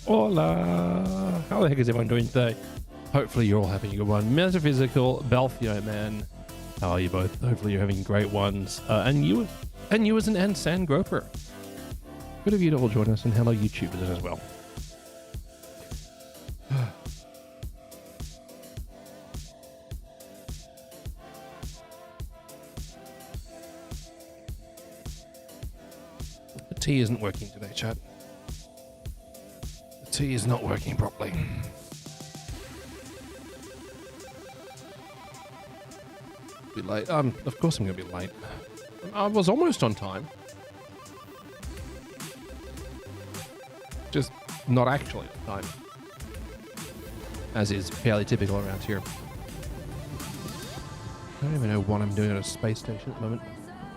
Hola! How the heck is everyone doing today? Hopefully you're all having a good one. Metaphysical, Belfio, man. How are you both? Hopefully you're having great ones. And you as an Ansan Groper. Good of you to all join us, and hello YouTubers as well. The tea isn't working today, chat. The tea is not working properly. Be late. Of course I'm gonna be late. I was almost on time. Just not actually on time. As is fairly typical around here. I don't even know what I'm doing at a space station at the moment.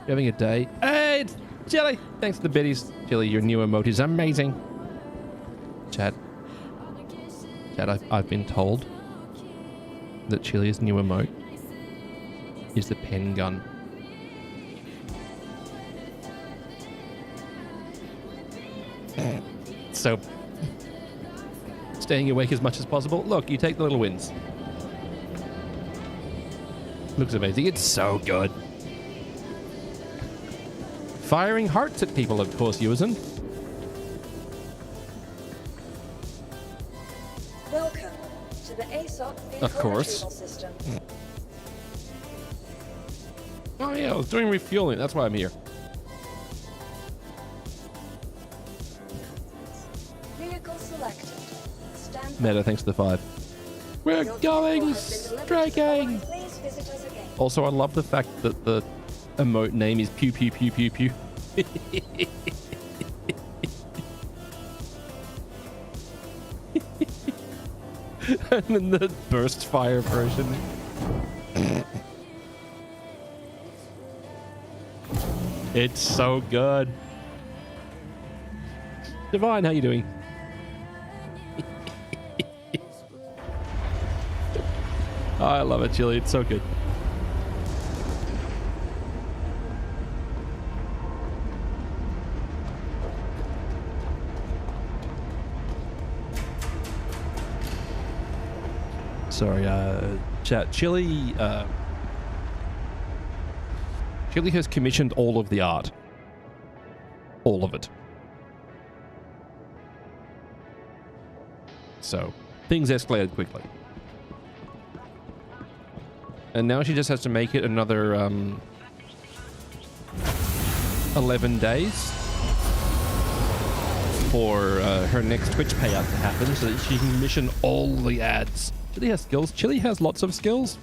You're having a day. Hey, it's Chili! Thanks to the biddies. Chili, your new emote is amazing. Chat, I've been told that Chili's new emote is the pen gun. So, staying awake as much as possible. Look, you take the little wins. Looks amazing. It's so good. Firing hearts at people, of course, Yuzen. Welcome to the ASOC Of course. System. Oh yeah, I was doing refueling. That's why I'm here. Vehicle selected. Stand Meta, thanks to the 5. We're going striking! Please visit us again. Also, I love the fact that the emote name is pew pew pew pew pew. And then the burst fire version. It's so good. Divine, how you doing? Oh, I love it, Chili. It's so good. Sorry, chat. Chili has commissioned all of the art. All of it. So, things escalated quickly. And now she just has to make it another 11 days for her next Twitch payout to happen so that she can commission all the ads. Chili has skills. Chili has lots of skills.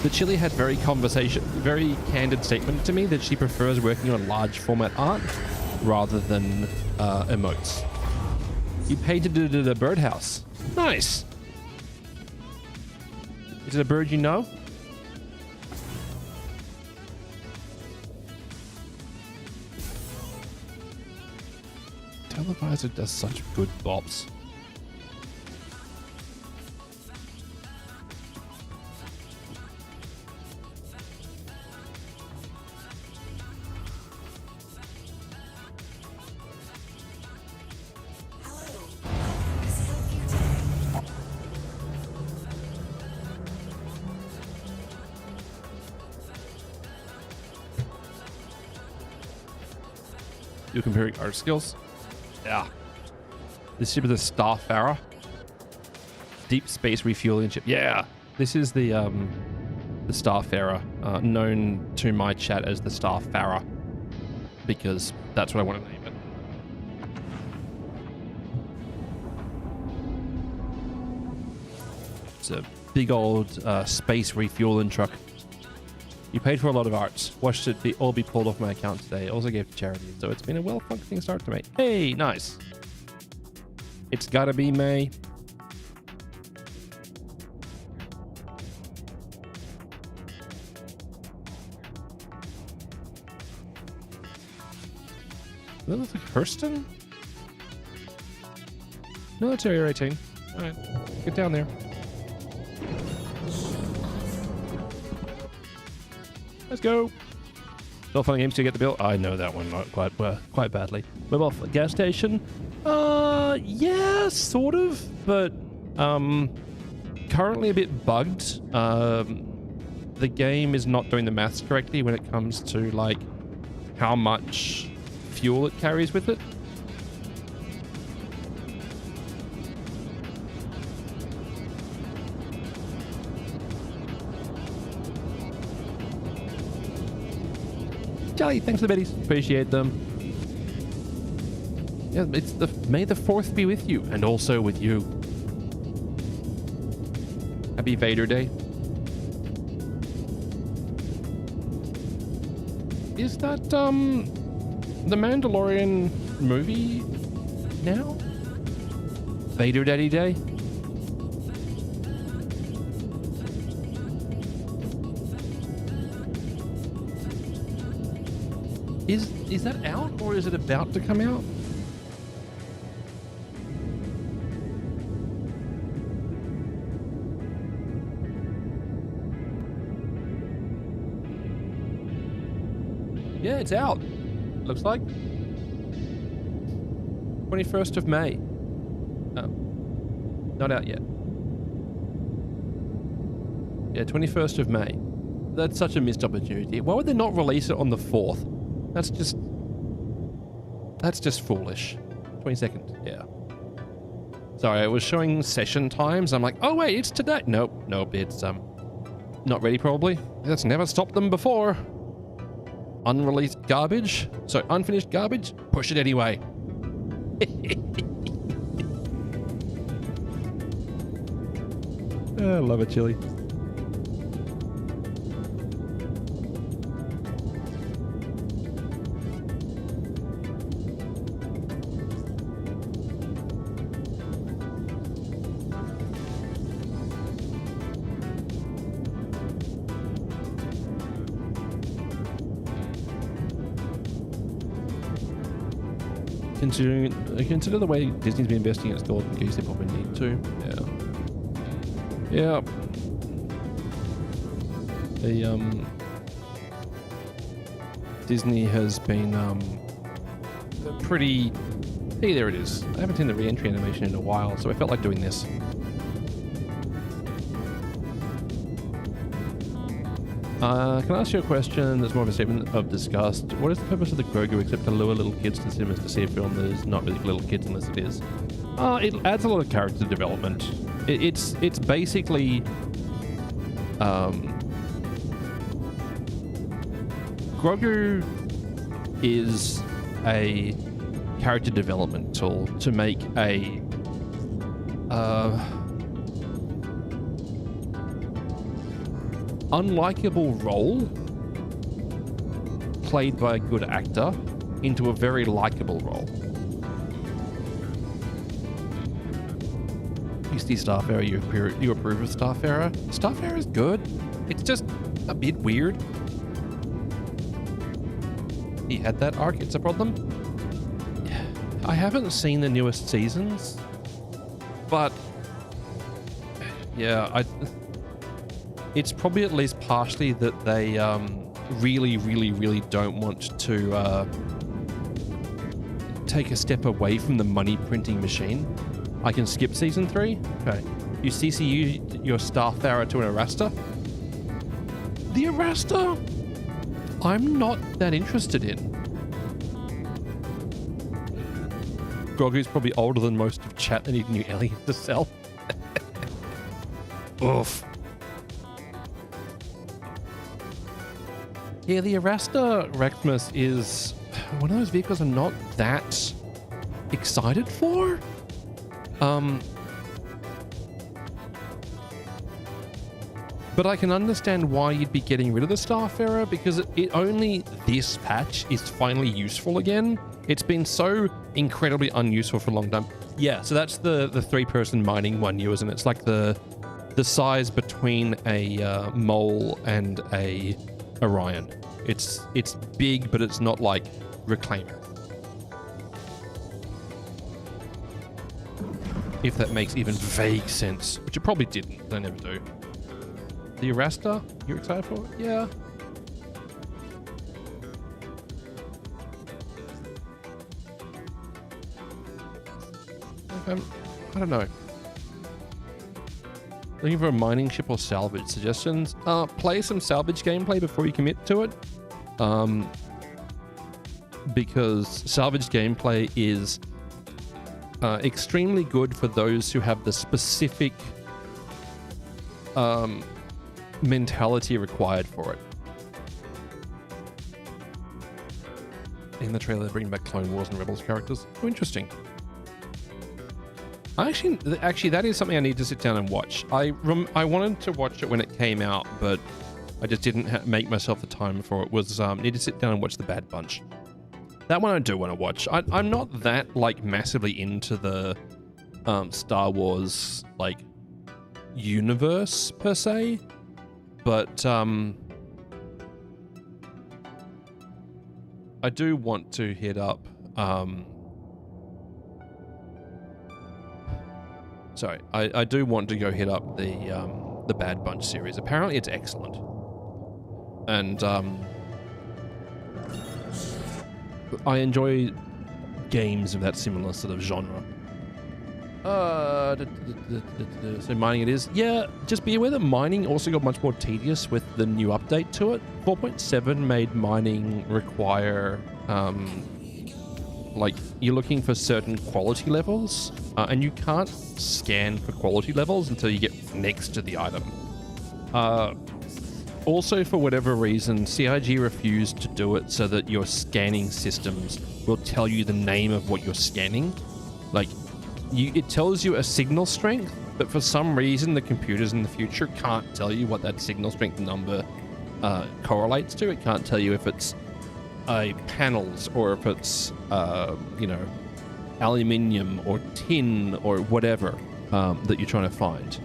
But Chili had very candid statement to me that she prefers working on large format art rather than emotes. You painted a birdhouse. Nice. Is it a bird you know? Televisor does such good bops. You're comparing art skills? Yeah. This ship is the Starfarer. Deep space refueling ship. Yeah. This is the Starfarer, known to my chat as the Starfarer, because that's what I want to name it. It's a big old space refueling truck. You paid for a lot of arts. Watched it all be pulled off my account today. Also gave to charity, so it's been a well-functioning start to me. Hey, nice. It's gotta be May. That looks like Hurston? Military rating. Alright, get down there. Let's go. Still fun games to get the bill. I know that one not quite badly. Mobile gas station. Yeah, sort of, but currently a bit bugged. The game is not doing the maths correctly when it comes to like how much fuel it carries with it. Charlie, thanks for the biddies. Appreciate them. Yeah, it's the May the 4th be with you, and also with you. Happy Vader Day. Is that the Mandalorian movie now? Vader Daddy Day? Is that out, or is it about to come out? Yeah, it's out. Looks like 21st of May. Oh, not out yet. Yeah, 21st of May. That's such a missed opportunity. Why would they not release it on the 4th? That's just foolish. 22nd, yeah. Sorry, I was showing session times. I'm like, oh wait, it's today. Nope, it's not ready probably. That's never stopped them before. Unreleased garbage. So unfinished garbage, push it anyway. I love it, Chili. Consider the way Disney's been investing in its golden geese, they probably need to. Yeah. Disney has been pretty. Hey, there it is. I haven't seen the re-entry animation in a while, so I felt like doing this. Can I ask you a question that's more of a statement of disgust? What is the purpose of the Grogu except to lure little kids to cinemas to see a film that is not really for little kids unless it is? It adds a lot of character development. It's basically... Grogu is a character development tool to make a... unlikable role played by a good actor into a very likable role. You see Starfarer, you approve of Starfarer? Starfarer is good. It's just a bit weird. He had that arc, it's a problem. I haven't seen the newest seasons, but yeah, it's probably at least partially that they really don't want to take a step away from the money printing machine. I can skip season 3. Okay. You CCU your Starfarer to an Arasta. The Arasta, I'm not that interested in. Grogu's probably older than most of chat and need a new alien to sell. Oof. Yeah, the Arasta Rectmus is one of those vehicles I'm not that excited for. But I can understand why you'd be getting rid of the Starfarer, because it only this patch is finally useful again. It's been so incredibly unuseful for a long time. Yeah, so that's the 3-person mining one, isn't it? It's like the size between a mole and a Orion. It's big, but it's not like Reclaimer. If that makes even vague sense, which it probably didn't. They never do. The Arasta, you're excited for it? Yeah. I don't know. Looking for a mining ship or salvage suggestions? Play some salvage gameplay before you commit to it. Because salvage gameplay is extremely good for those who have the specific mentality required for it. In the trailer, they bring back Clone Wars and Rebels characters. Oh, interesting. Actually, that is something I need to sit down and watch. I wanted to watch it when it came out, but I just didn't make myself the time for it. Need to sit down and watch The Bad Bunch. That one I do want to watch. I'm not that like massively into the Star Wars like universe per se, but I do want to hit up. Sorry, I do want to go hit up the Bad Bunch series. Apparently, it's excellent, and I enjoy games of that similar sort of genre. So mining it is. Yeah, just be aware that mining also got much more tedious with the new update to it. 4.7 made mining require, like, you're looking for certain quality levels, and you can't scan for quality levels until you get next to the item. Also, for whatever reason, CIG refused to do it so that your scanning systems will tell you the name of what you're scanning. Like, it tells you a signal strength, but for some reason the computers in the future can't tell you what that signal strength number correlates to. It can't tell you if it's panels or if it's, aluminium or tin or whatever that you're trying to find.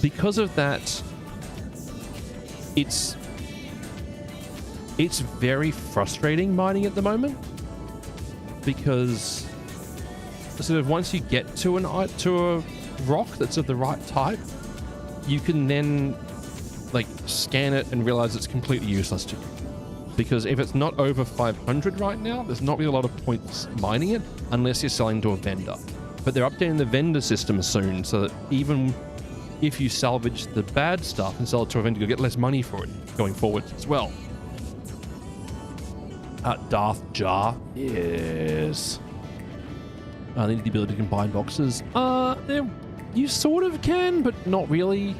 Because of that, it's very frustrating mining at the moment, because sort of once you get to a rock that's of the right type, you can then like scan it and realize it's completely useless to you. Because if it's not over 500 right now, there's not really a lot of points mining it unless you're selling to a vendor. But they're updating the vendor system soon, so that even if you salvage the bad stuff and sell it to a vendor, you'll get less money for it going forward as well. Darth Jar. Yes. They need the ability to combine boxes. You sort of can, but not really.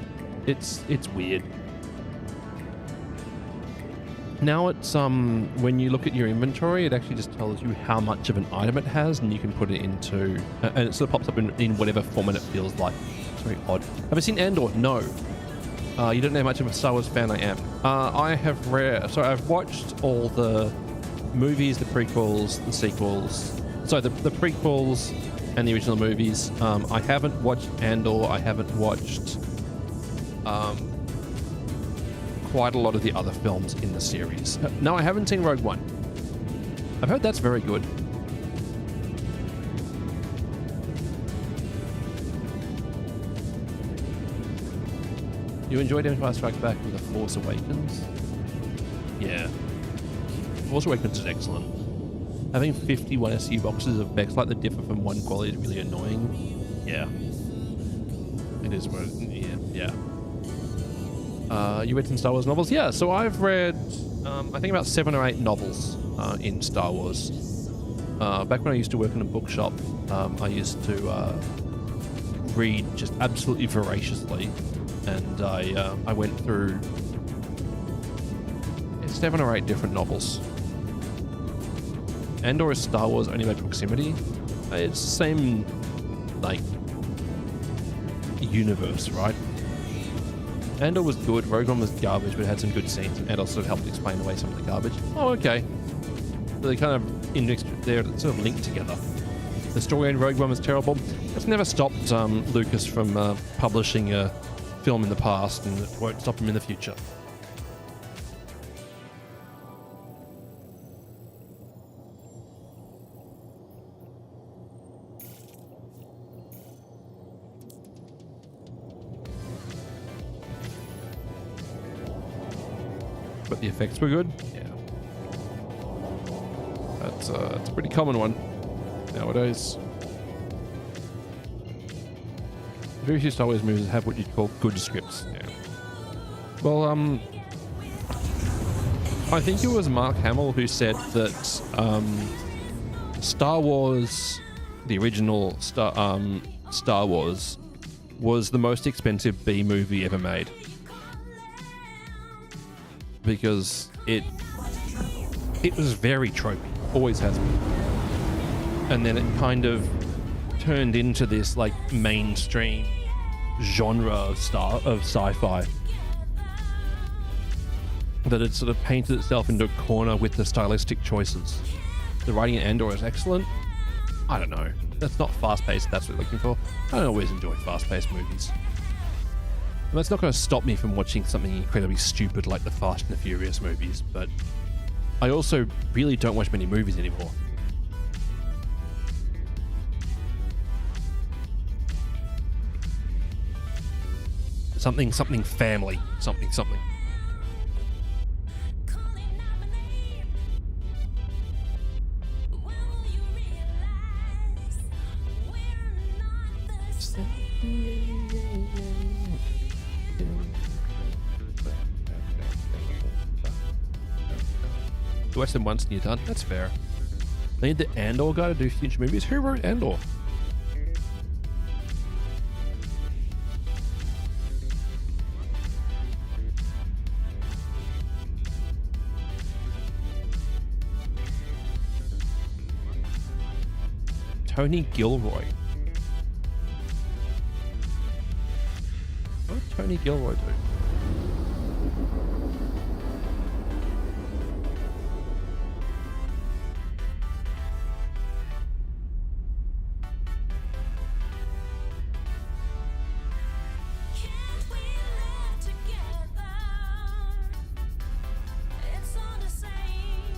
It's weird. Now it's when you look at your inventory, it actually just tells you how much of an item it has, and you can put it into, and it sort of pops up in whatever format it feels like. It's very odd. Have I seen Andor? No. You don't know how much of a Star Wars fan I am. I've watched all the movies, the prequels, the sequels. So the prequels and the original movies. I haven't watched Andor. I haven't watched quite a lot of the other films in the series. No, I haven't seen Rogue One. I've heard that's very good. You enjoyed Empire Strikes Back with The Force Awakens? Yeah. Force Awakens is excellent. Having 51 SU boxes of mechs like that differ from one quality is really annoying. Yeah. It is what yeah. You read some Star Wars novels? Yeah, so I've read, I think about 7 or 8 novels in Star Wars. Back when I used to work in a bookshop, I used to read just absolutely voraciously, and I went through 7 or 8 different novels. Andor is Star Wars only by proximity. It's the same, like, universe, right? Andor was good, Rogue One was garbage, but it had some good scenes, and Andor sort of helped explain away some of the garbage. Oh, okay. So they kind of, they're sort of linked together. The story in Rogue One was terrible. It's never stopped Lucas from publishing a film in the past, and it won't stop him in the future. But the effects were good. Yeah, that's a pretty common one nowadays. Very few Star Wars movies have what you'd call good scripts. Yeah. Well, I think it was Mark Hamill who said that Star Wars, the original Star Wars, was the most expensive B movie ever made because it was very tropey, always has been, and then it kind of turned into this like mainstream genre of sci-fi that it sort of painted itself into a corner with the stylistic choices. The writing in Andor is excellent. I don't know. That's not fast-paced. That's what we're looking for. I don't always enjoy fast-paced movies. And that's not going to stop me from watching something incredibly stupid like the Fast and the Furious movies, but I also really don't watch many movies anymore. Something family. Something. You watch them once and you're done. That's fair. They need the Andor guy to do future movies. Who wrote Andor? Tony Gilroy. What did Tony Gilroy do?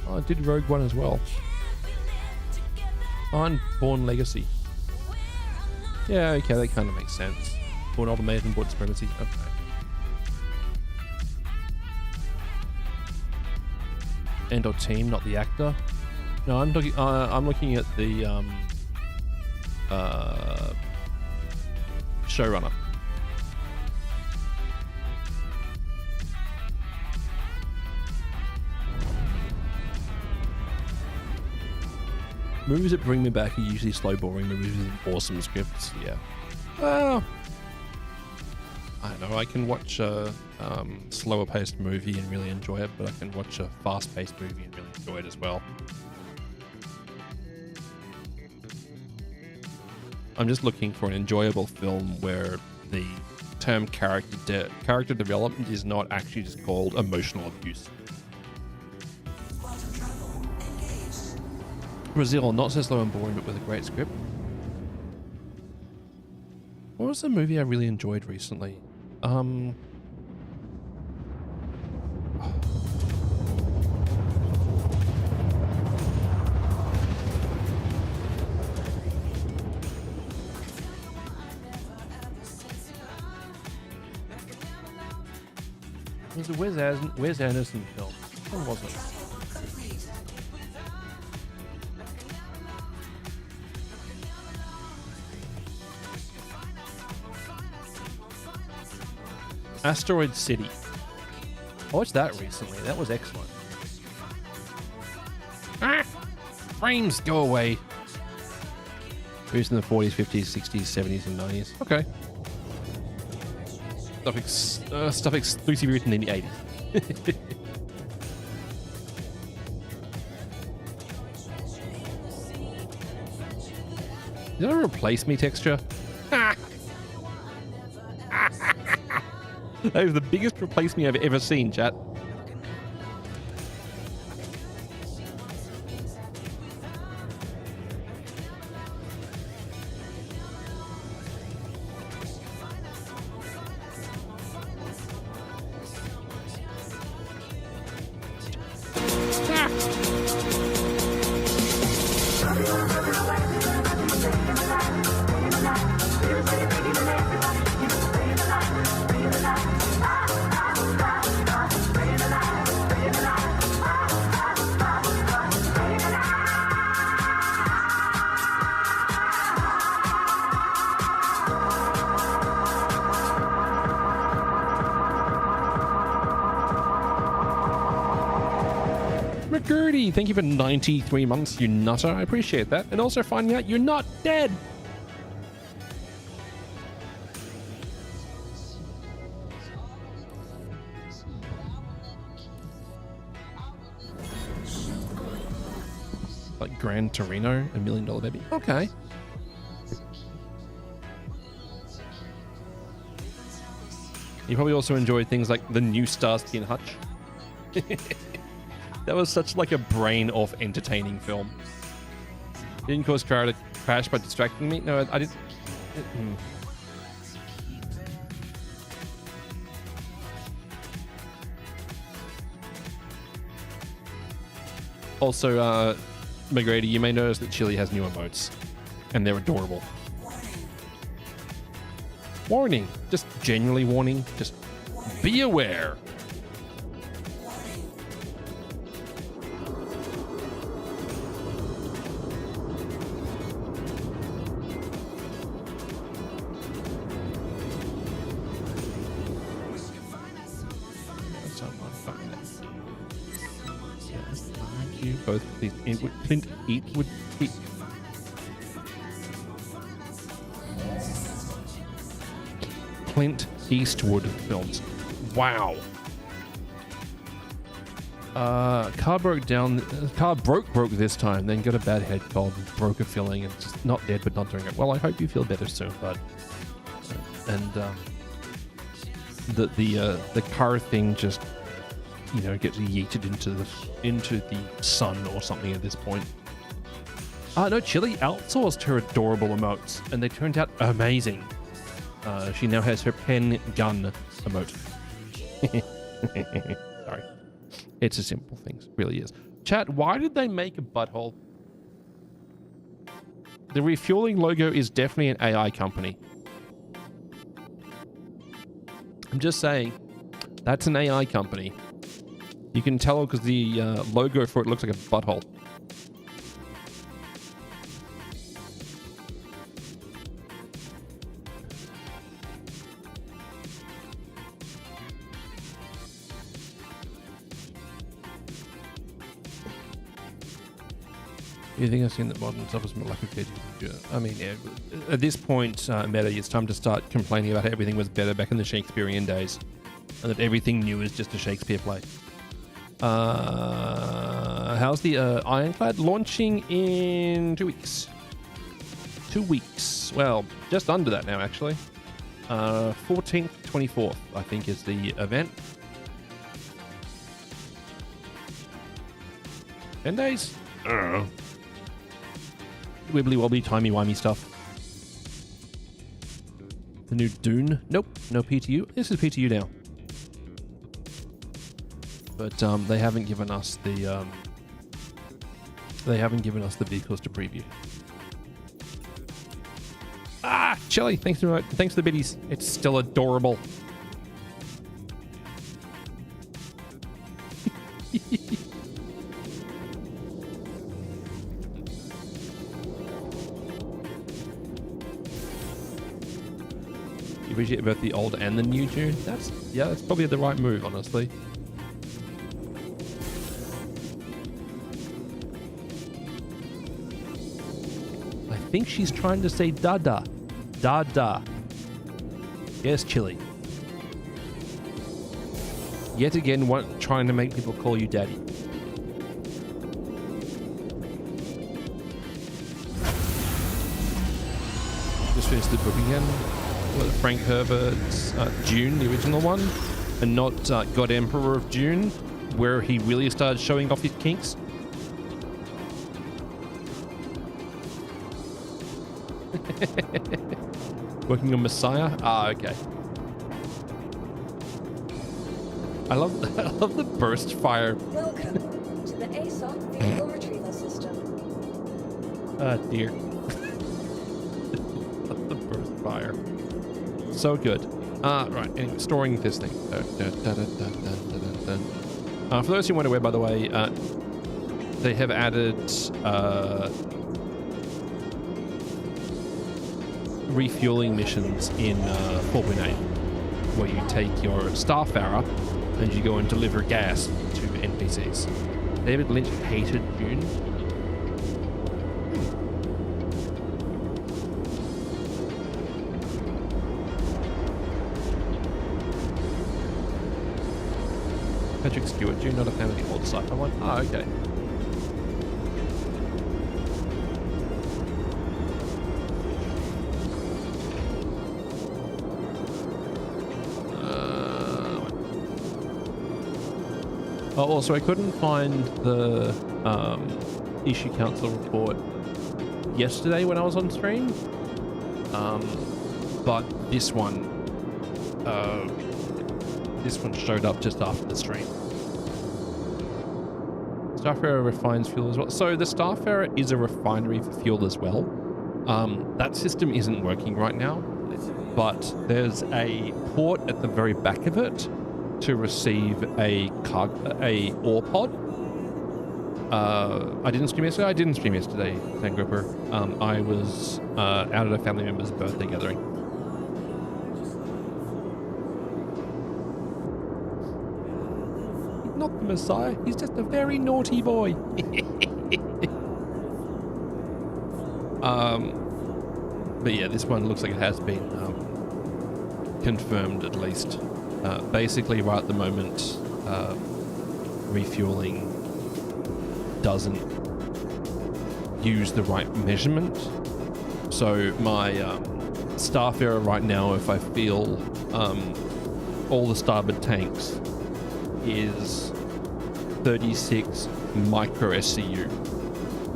Oh, I did Rogue One as well. On Born Legacy. Yeah, okay, that kind of makes sense. Born Ultimatum, Born Supremacy. Okay. Andor team, not the actor. No, I'm looking at the showrunner. Movies that bring me back are usually slow, boring movies with awesome scripts. Yeah. Well, I don't know. I can watch a slower paced movie and really enjoy it, but I can watch a fast paced movie and really enjoy it as well. I'm just looking for an enjoyable film where the term character development is not actually just called emotional abuse. Brazil, not so slow and boring, but with a great script. What was the movie I really enjoyed recently? It was a Wes Anderson film. What was it? Asteroid City. I watched that recently. That was excellent. Ah! Frames, go away. Movies in the 40s, 50s, 60s, 70s, and 90s. Okay. Stuff exclusively written in the 80s. Is that a replace me texture? That is the biggest replace me I've ever seen, chat. McGurdy, thank you for 93 months, you nutter. I appreciate that. And also finding out you're not dead. Like Gran Torino, $1 million baby. Okay. You probably also enjoy things like the new Starsky and Hutch. That was such like a brain-off entertaining film. Didn't cause Kara to crash by distracting me. No, I didn't. Also, McGrady, you may notice that Chili has new emotes, and they're adorable. Warning. Just genuinely warning. Just be aware. Yes, thank you both. Please, Clint Eastwood. Clint Eastwood films. Wow. Car broke down. Car broke this time. Then got a bad head cold, broke a filling, and just not dead, but not doing it. Well, I hope you feel better soon, bud. And the car thing just, you know, gets yeeted into the sun or something at this point. No, Chili outsourced her adorable emotes, and they turned out amazing. She now has her pen gun emote. Sorry. It's a simple thing. It really is. Chat, why did they make a butthole? The refueling logo is definitely an AI company. I'm just saying, that's an AI company. You can tell because the logo for it looks like a butthole. You think I've seen the modern stuff as more like a kid? I mean, yeah, at this point, Meta, it's time to start complaining about how everything was better back in the Shakespearean days, and that everything new is just a Shakespeare play. How's the Ironclad? Launching in 2 weeks. 2 weeks. Well, just under that now, actually. 14th, 24th, I think, is the event. 10 days? I don't know. Wibbly wobbly, timey wimey stuff. The new Dune? Nope, no PTU. This is PTU now. But they haven't given us the vehicles to preview. Ah, Shelly, thanks for the biddies. It's still adorable. You appreciate both the old and the new Dune? That's probably the right move, honestly. I think she's trying to say dada. Dada. Yes, Chili. Yet again, trying to make people call you daddy. Just finished the book again. Frank Herbert's Dune, the original one, and not God Emperor of Dune, where he really started showing off his kinks. Working on Messiah? Ah, okay. I love the burst fire. Welcome to the ASOC vehicle retrieval system. Ah, dear. The burst fire. So good. Right, anyway, storing this thing. For those who weren't aware, by the way, they have added refueling missions in 4.8, where you take your Starfarer and you go and deliver gas to NPCs. David Lynch hated Dune. Patrick Stewart, Dune, not a fan of the old sci-fi one. Ah, okay. Also, I couldn't find the issue council report yesterday when I was on stream, but this one showed up just after the stream. Starfarer refines fuel as well. So the Starfarer is a refinery for fuel as well. That system isn't working right now, but there's a port at the very back of it to receive a ore pod. I didn't stream yesterday, Sangripper. I was out at a family member's birthday gathering. He's not the Messiah, he's just a very naughty boy. But yeah, this one looks like it has been confirmed at least. Basically, right at the moment, refueling doesn't use the right measurement. So my Starfarer right now, if I feel all the starboard tanks, is 36 micro SCU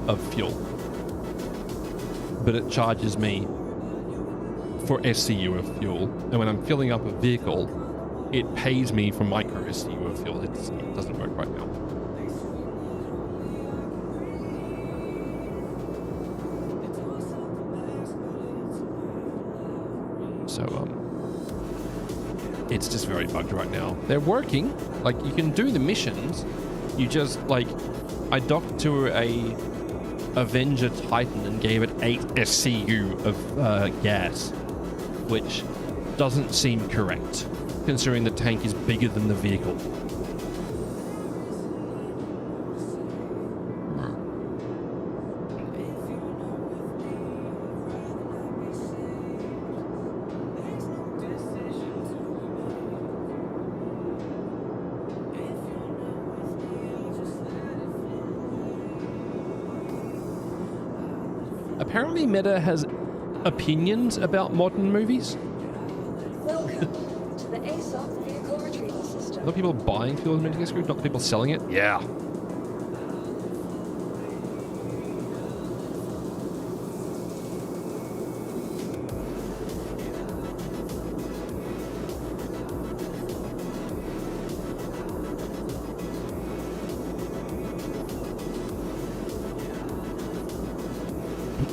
of fuel. But it charges me for SCU of fuel. And when I'm filling up a vehicle, it pays me for micro SCU of fuel. It doesn't work right now. So, it's just very bugged right now. They're working. Like, you can do the missions. You just, like, I docked to a Avenger Titan and gave it 8 SCU of gas, which doesn't seem correct, considering the tank is bigger than the vehicle. Apparently Meta has opinions about modern movies. Welcome to the ASOP vehicle retrieval system. Not people buying fuel in Media Group, not people selling it. Yeah.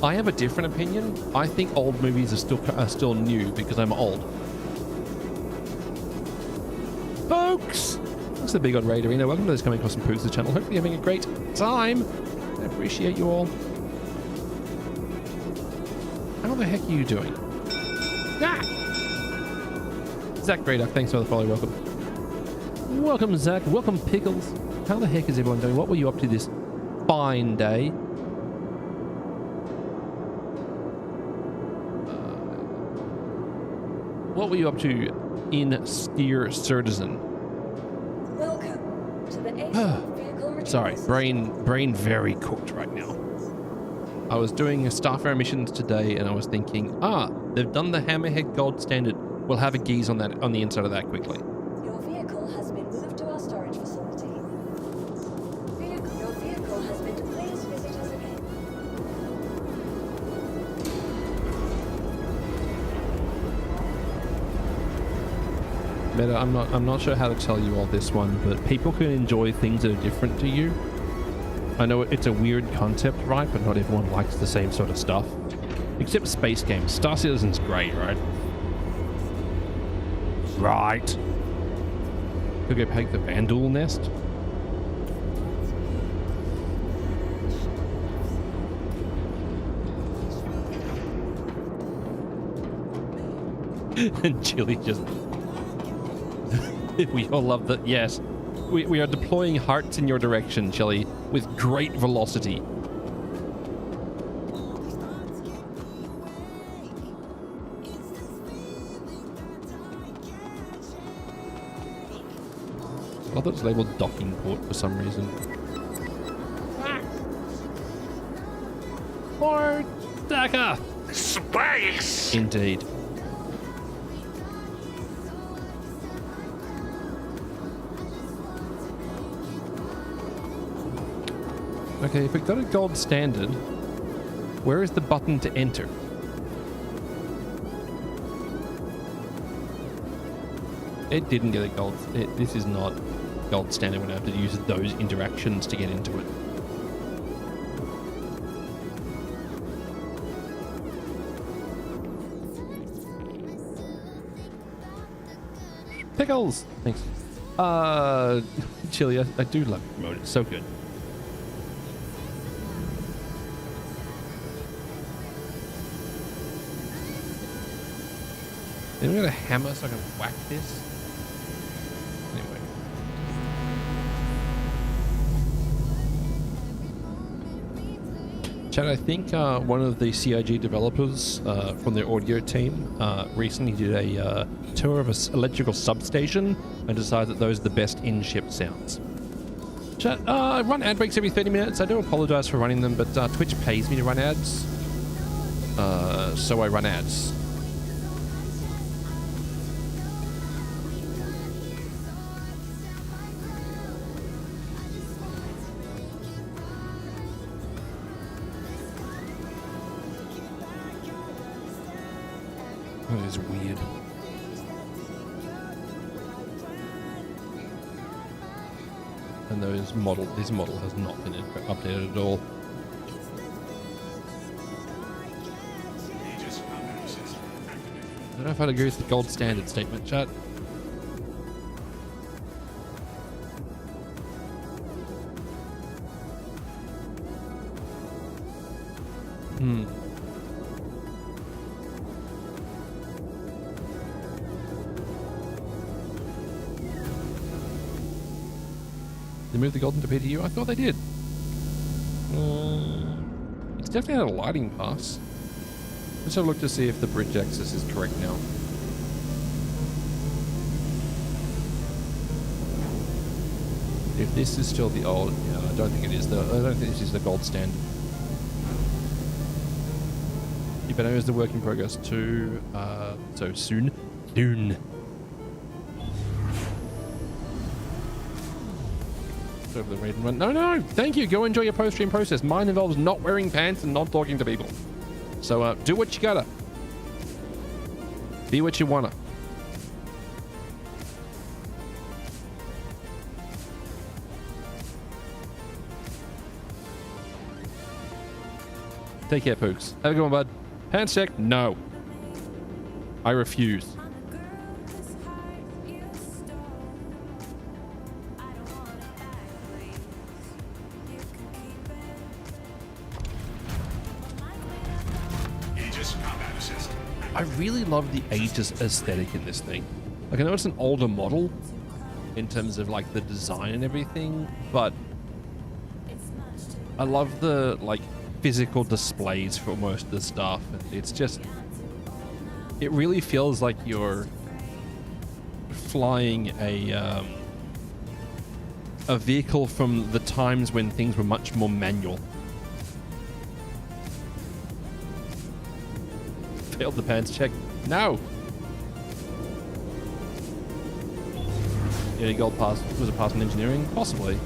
I have a different opinion. I think old movies are still new because I'm old. Folks! Thanks to the big old Ray Arena. Welcome to those coming across some Poos the channel. Hopefully you're having a great time. I appreciate you all. How the heck are you doing? Ah! Zach Grader, thanks for the follow. Welcome. Welcome, Zach. Welcome, Pickles. How the heck is everyone doing? What were you up to this fine day? What were you up to in Steer Citizen? Welcome to the ASOP vehicle retrieval Sorry, system. brain very cooked right now. I was doing Starfarer missions today and I was thinking, they've done the Hammerhead Gold Standard. We'll have a geese on the inside of that quickly. Your vehicle has been moved to our storage facility. Your vehicle has been. Please visit us again. Meta, I'm not sure how to tell you all this one, but people can enjoy things that are different to you. I know it's a weird concept, right? But not everyone likes the same sort of stuff. Except space games. Star Citizen's great, right? Right. Could go peg the Vandal nest. And Chili just... we all love that. Yes. We are deploying hearts in your direction, Chili, with great velocity. I thought it was labeled docking port for some reason. Lord Daka! Space! Indeed. Okay, if we've got a gold standard, where is the button to enter? It didn't get a gold. This is not gold standard. We're going to have to use those interactions to get into it. Pickles! Thanks. Chili, I do love your mode. It's so good. Then we got a hammer so I can whack this. Anyway. Chad, I think one of the CIG developers from their audio team recently did a tour of an electrical substation and decided that those are the best in-ship sounds. Chat, I run ad breaks every 30 minutes. I do apologize for running them, but Twitch pays me to run ads. So I run ads. That is weird. And this model has not been updated at all. I don't know if I'd agree with the gold standard statement, chat. They moved the golden to PTU? I thought they did. It's definitely had a lighting pass. Let's have a look to see if the bridge access is correct now. If this is still the old... Yeah, I don't think it is. I don't think this is the gold standard. You better know is the work in progress too. So soon. Soon. Over the raid and run. No, thank you. Go enjoy your post-stream process. Mine involves not wearing pants and not talking to people. So do what you gotta. Be what you wanna. Take care, Pooks. Have a good one, bud. Pants check? No. I refuse. I really love the Aegis aesthetic in this thing. Like, I know it's an older model in terms of like the design and everything, but I love the like physical displays for most of the stuff. It's just, it really feels like you're flying a vehicle from the times when things were much more manual. Failed the pants check. No. Yeah, gold pass was a pass in engineering, possibly.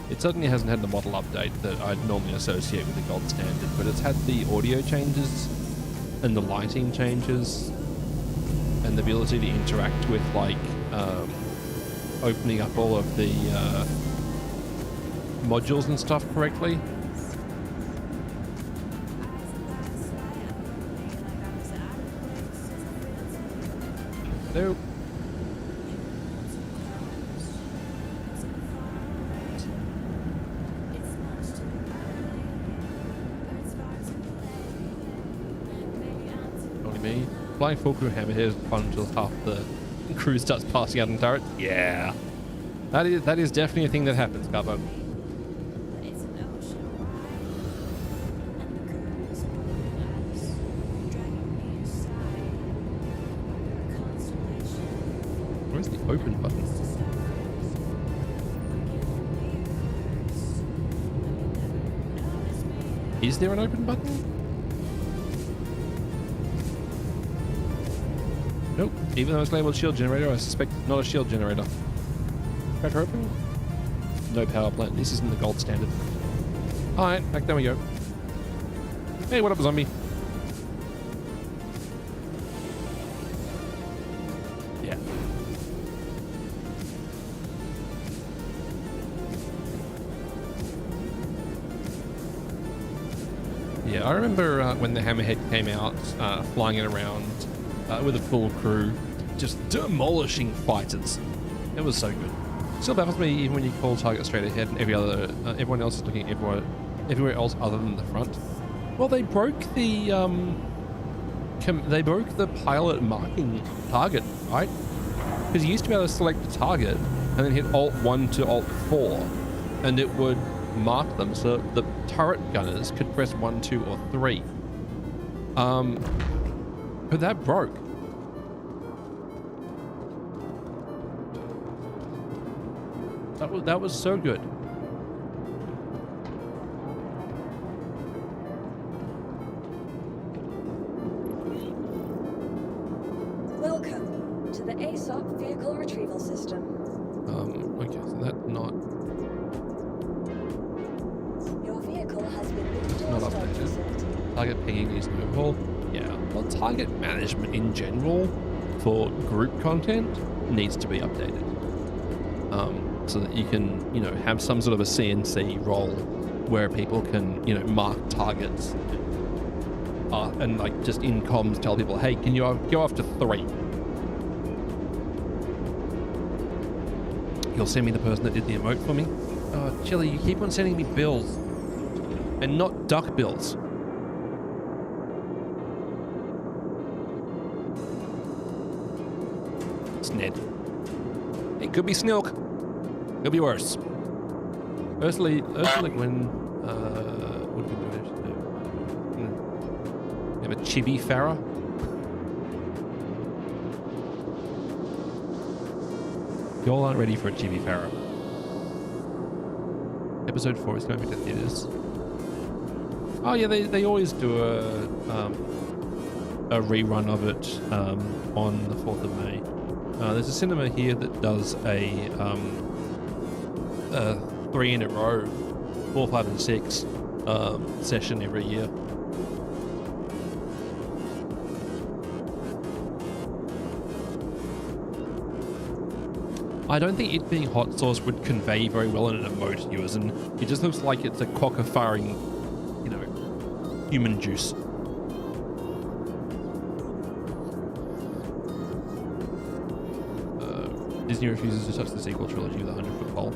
It certainly hasn't had the model update that I'd normally associate with the gold standard, but it's had the audio changes and the lighting changes and the ability to interact with like opening up all of the modules and stuff correctly. Nope. Only me. Flying full crew hammerhead is fun until half the crew starts passing out in turret. Yeah. That is definitely a thing that happens, Garbo. It's an ocean wide, and the currents pulling us, dragging me aside. A constellation Where's the open button? to stars, forgive me words. Notice me. Is there an open button? Nope. Even though it's labeled shield generator, I suspect it's not a shield generator. Cracker open? No power plant. This isn't the gold standard. Alright, back there we go. Hey, what up, zombie? Yeah. Yeah, I remember when the Hammerhead came out, flying it around with a full crew, just demolishing fighters. It was so good. Still baffles me even when you call target straight ahead and everyone else is looking everywhere else other than the front. Well, they broke the pilot marking target, right? Because you used to be able to select the target and then hit Alt 1 to Alt 4, and it would mark them so the turret gunners could press 1, 2, or 3. But that broke. That was so good. Welcome to the ASOP Vehicle Retrieval System. Okay, so that's not Your vehicle has been moved to Not our storage updated. facility. target pinging needs to be overhauled. Yeah, well, target management in general for group content needs to be updated. So that you can, have some sort of a CNC role where people can, mark targets and like just in comms tell people, hey, can you go after 3? You'll send me the person that did the emote for me. Oh, Chili, you keep on sending me bills and not duck bills. It's Ned. It could be Snilk. Could be worse. Ursula, when what do we do? We have a Chibi Farah. Y'all aren't ready for a Chibi Farah. Episode 4 is going to theaters. Oh yeah, they always do a rerun of it on the 4th of May. There's a cinema here that does a 3 in a row, 4, 5, and 6 session every year. I don't think it being hot sauce would convey very well in an emote to you, as in it just looks like it's a cock of firing, human juice. Disney refuses to touch the sequel trilogy with a 100-foot pole.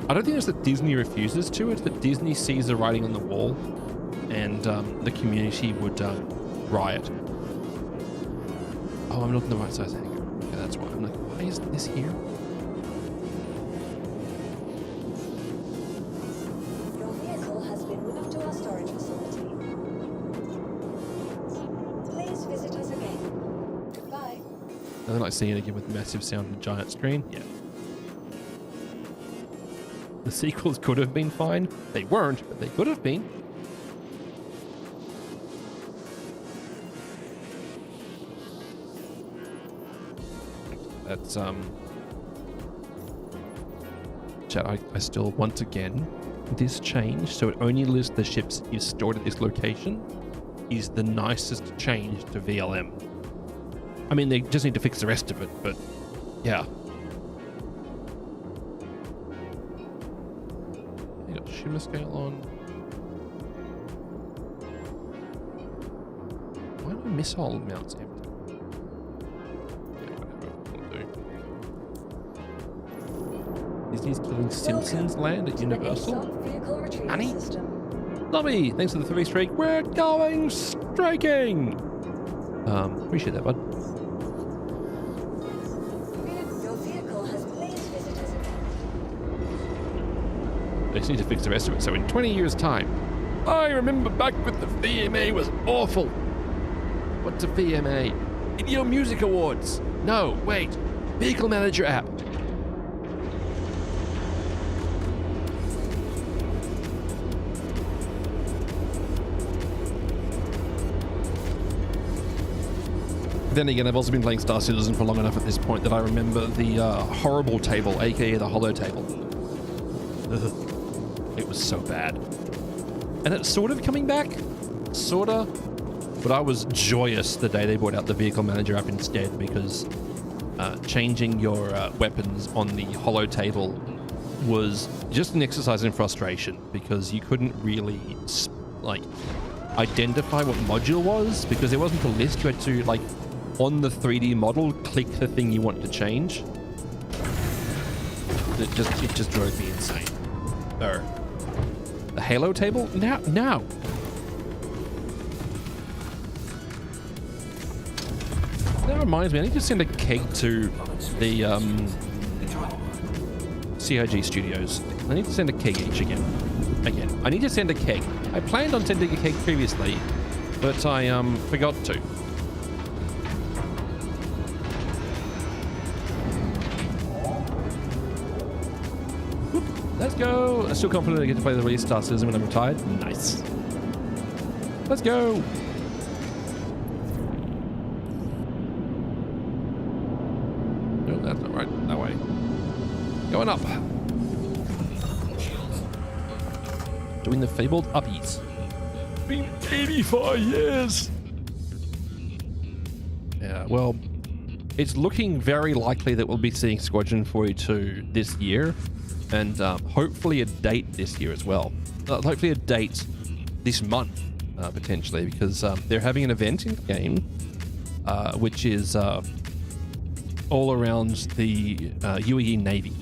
I don't think it's that Disney refuses to, it's that Disney sees the writing on the wall and the community would riot. Oh, I'm looking the right size angle. Okay, that's why. I'm like, why is this here? Your vehicle has been moved to our storage facility. Please visit us again. Goodbye. Nothing like seeing it again with massive sound and a giant screen. Yeah. The sequels could have been fine. They weren't, but they could have been. That's chat, I still, once again, this change, so it only lists the ships you stored at this location, is the nicest change to VLM. I mean, they just need to fix the rest of it, but yeah. You got shimmer scale on. Why are my missile mounts empty? Disney's killing Simpsons land at Universal. Vehicle retrieval Annie? system. Lobby, thanks for the 3 streak. We're going striking. Appreciate that, bud. Your They just need to fix the rest of it. So in 20 years' time, I remember back when the VMA was awful. What's a VMA? Video Music Awards. No, wait. Vehicle Manager app. Then again, I've also been playing Star Citizen for long enough at this point that I remember the horrible table, aka the hollow table. Ugh. It was so bad. And it's sort of coming back. Sorta. But I was joyous the day they brought out the Vehicle Manager app instead, because changing your weapons on the hollow table was just an exercise in frustration, because you couldn't really like identify what module was, because there wasn't a list. You had to, like, on the 3D model, click the thing you want to change. It just drove me insane. The Halo table? Now! That reminds me, I need to send a keg to the CIG studios. I need to send a keg each again. I need to send a keg. I planned on sending a keg previously, but I forgot to. Let's go! I'm still confident I get to play the release Star Citizen when I'm retired. Nice. Let's go! No, that's not right. That way. Going up. Doing the fabled uppies. Been 85 years! Yeah, well, it's looking very likely that we'll be seeing Squadron 42 this year. And hopefully a date this year as well. Hopefully a date this month, potentially, because they're having an event in the game, which is all around the UAE Navy,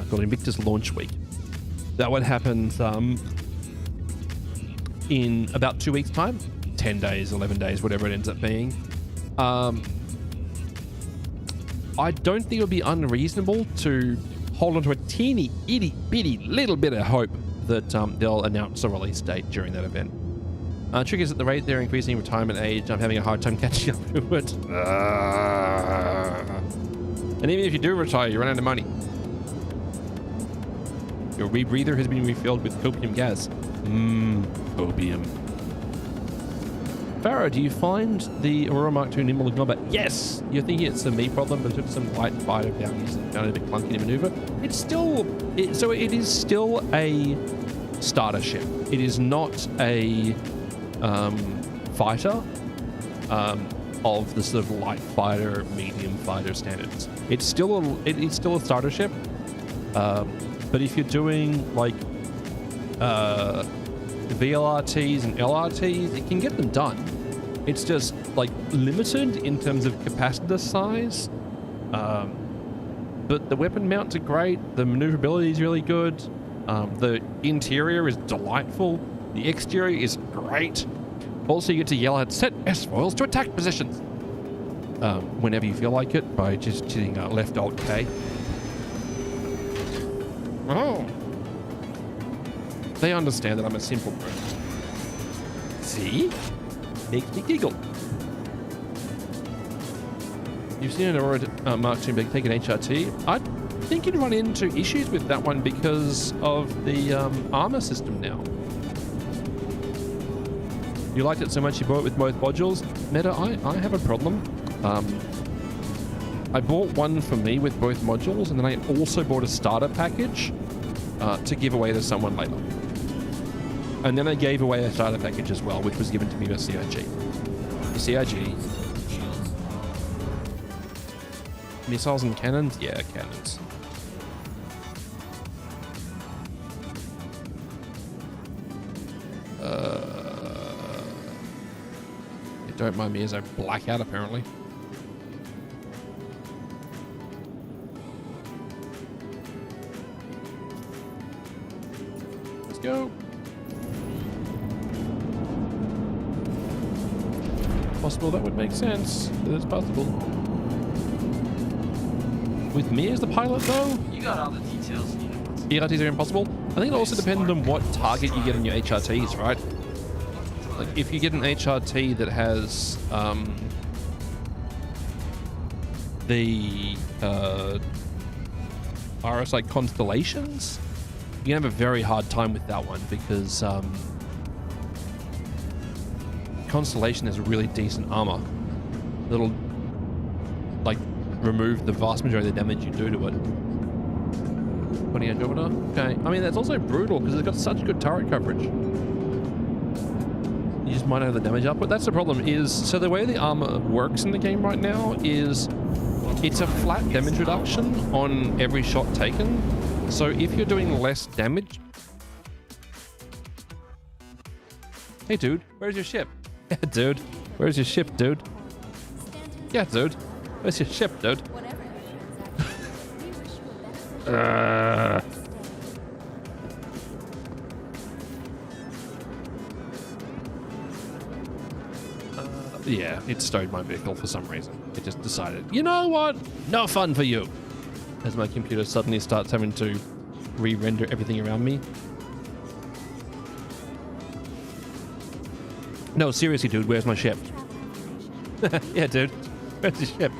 called Invictus Launch Week. That one happens in about 2 weeks' time, 10 days, 11 days, whatever it ends up being. I don't think it would be unreasonable to hold on to a teeny, itty, bitty, little bit of hope that they'll announce a release date during that event. Trick is at the rate they're increasing retirement age, I'm having a hard time catching up to it. And even if you do retire, you run out of money. Your rebreather has been refilled with copium gas. Copium. Farah, do you find the Aurora Mark II nimble in combat? Yes! You're thinking it's a me problem, but it took some light fighter bounties and found it a bit clunky to maneuver. It's still... So it is still a starter ship. It is not a fighter of the sort of light fighter, medium fighter standards. It's still a starter ship. But if you're doing, like, VLRTs and LRTs, it can get them done. It's just, like, limited in terms of capacitor size. But the weapon mounts are great. The maneuverability is really good. The interior is delightful. The exterior is great. Also, you get to yell at set S-foils to attack positions whenever you feel like it by just hitting left Alt K. Oh. They understand that I'm a simple person. See? Makes me giggle. You've seen an Aurora Mark II take an HRT. I think you'd run into issues with that one because of the armor system now. You liked it so much you bought it with both modules. Meta, I have a problem. I bought one for me with both modules, and then I also bought a starter package to give away to someone later. And then I gave away a starter package as well, which was given to me by CIG. The CIG. Missiles and cannons? Yeah, cannons. Don't mind me as I black out, apparently. Let's go. Possible that would make sense. It's possible. With me as the pilot, though? You got all the details. ERTs are impossible. I think it also depends on what target you get on your HRTs, right? Like if you get an HRT that has the RSI constellations, you can have a very hard time with that one because constellation has really decent armor that'll like remove the vast majority of the damage you do to it. 20 Andromeda. Okay. I mean, that's also brutal because it's got such good turret coverage. You just might have the damage up, but that's the problem is, so the way the armor works in the game right now is it's a flat damage reduction on every shot taken. So if you're doing less damage... Hey dude, where's your ship? Yeah dude, where's your ship, dude? Yeah dude, where's your ship, dude? Yeah, it stowed my vehicle for some reason. It just decided, you know what? No fun for you. As my computer suddenly starts having to re-render everything around me. No, seriously, dude, where's my ship? Yeah, dude, where's your ship?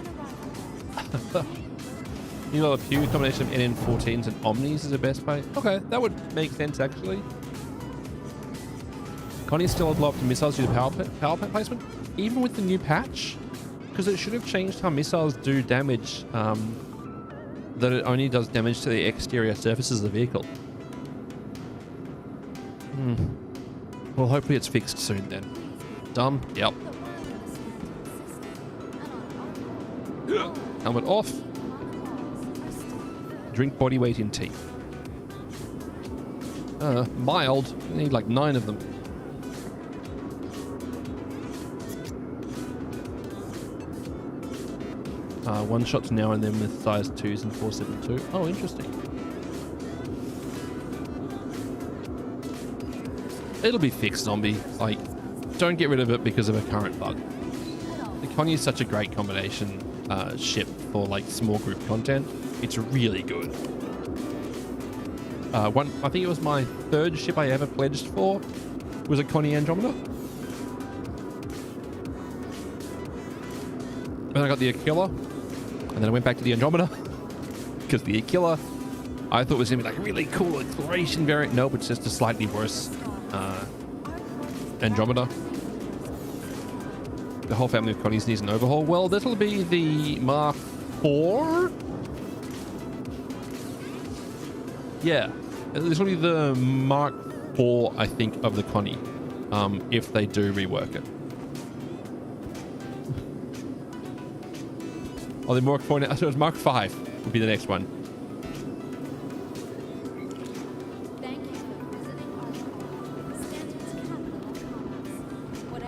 You know, a few combination of NN14s and Omnis is the best way. Okay, that would make sense actually. Connie's still a blow up to missiles due to power plant placement, even with the new patch, because it should have changed how missiles do damage. That it only does damage to the exterior surfaces of the vehicle. Well, hopefully it's fixed soon then. Dumb. Yep. Helmet off. Drink body weight in tea. Mild. I need like 9 of them. One shots now and then with size 2s and 472. Oh, interesting. It'll be fixed, zombie. Like, don't get rid of it because of a current bug. The Connie is such a great combination ship for like small group content. It's really good. I think it was my 3rd ship I ever pledged for was a Connie Andromeda. Then I got the Aquila, and then I went back to the Andromeda because the Aquila I thought was gonna be like a really cool exploration variant. Nope, it's just a slightly worse Andromeda. The whole family of Connies needs an overhaul. Well, this'll be the Mark IV. Yeah, this will be the Mark IV, I think, of the Connie, if they do rework it. Oh, the Mark IV. I thought it was Mark V would be the next one.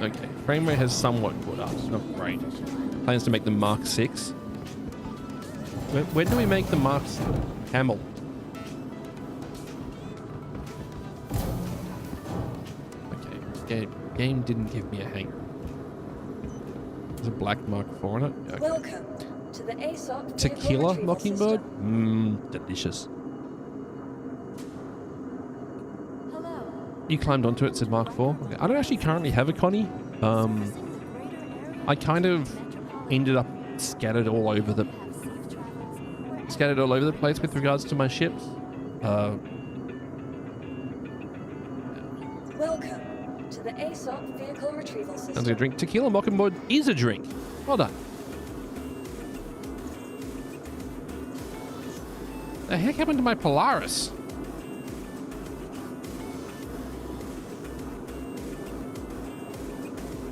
Okay, frame rate has somewhat caught up. It's not great. Plans to make the Mark VI. When do we make the Mark Camel? Okay, game didn't give me a hang. There's a black Mark IV on it. Okay. Welcome to the ASOP Tequila vehicle Mockingbird? retrieval system. Delicious. Hello. You climbed onto it, said Mark IV. Okay. I don't actually currently have a Connie. I kind of ended up scattered all over the place with regards to my ships. Welcome to the ASOP vehicle retrieval system. Sounds like a drink. Tequila Mockingbird is a drink. Well done. The heck happened to my Polaris?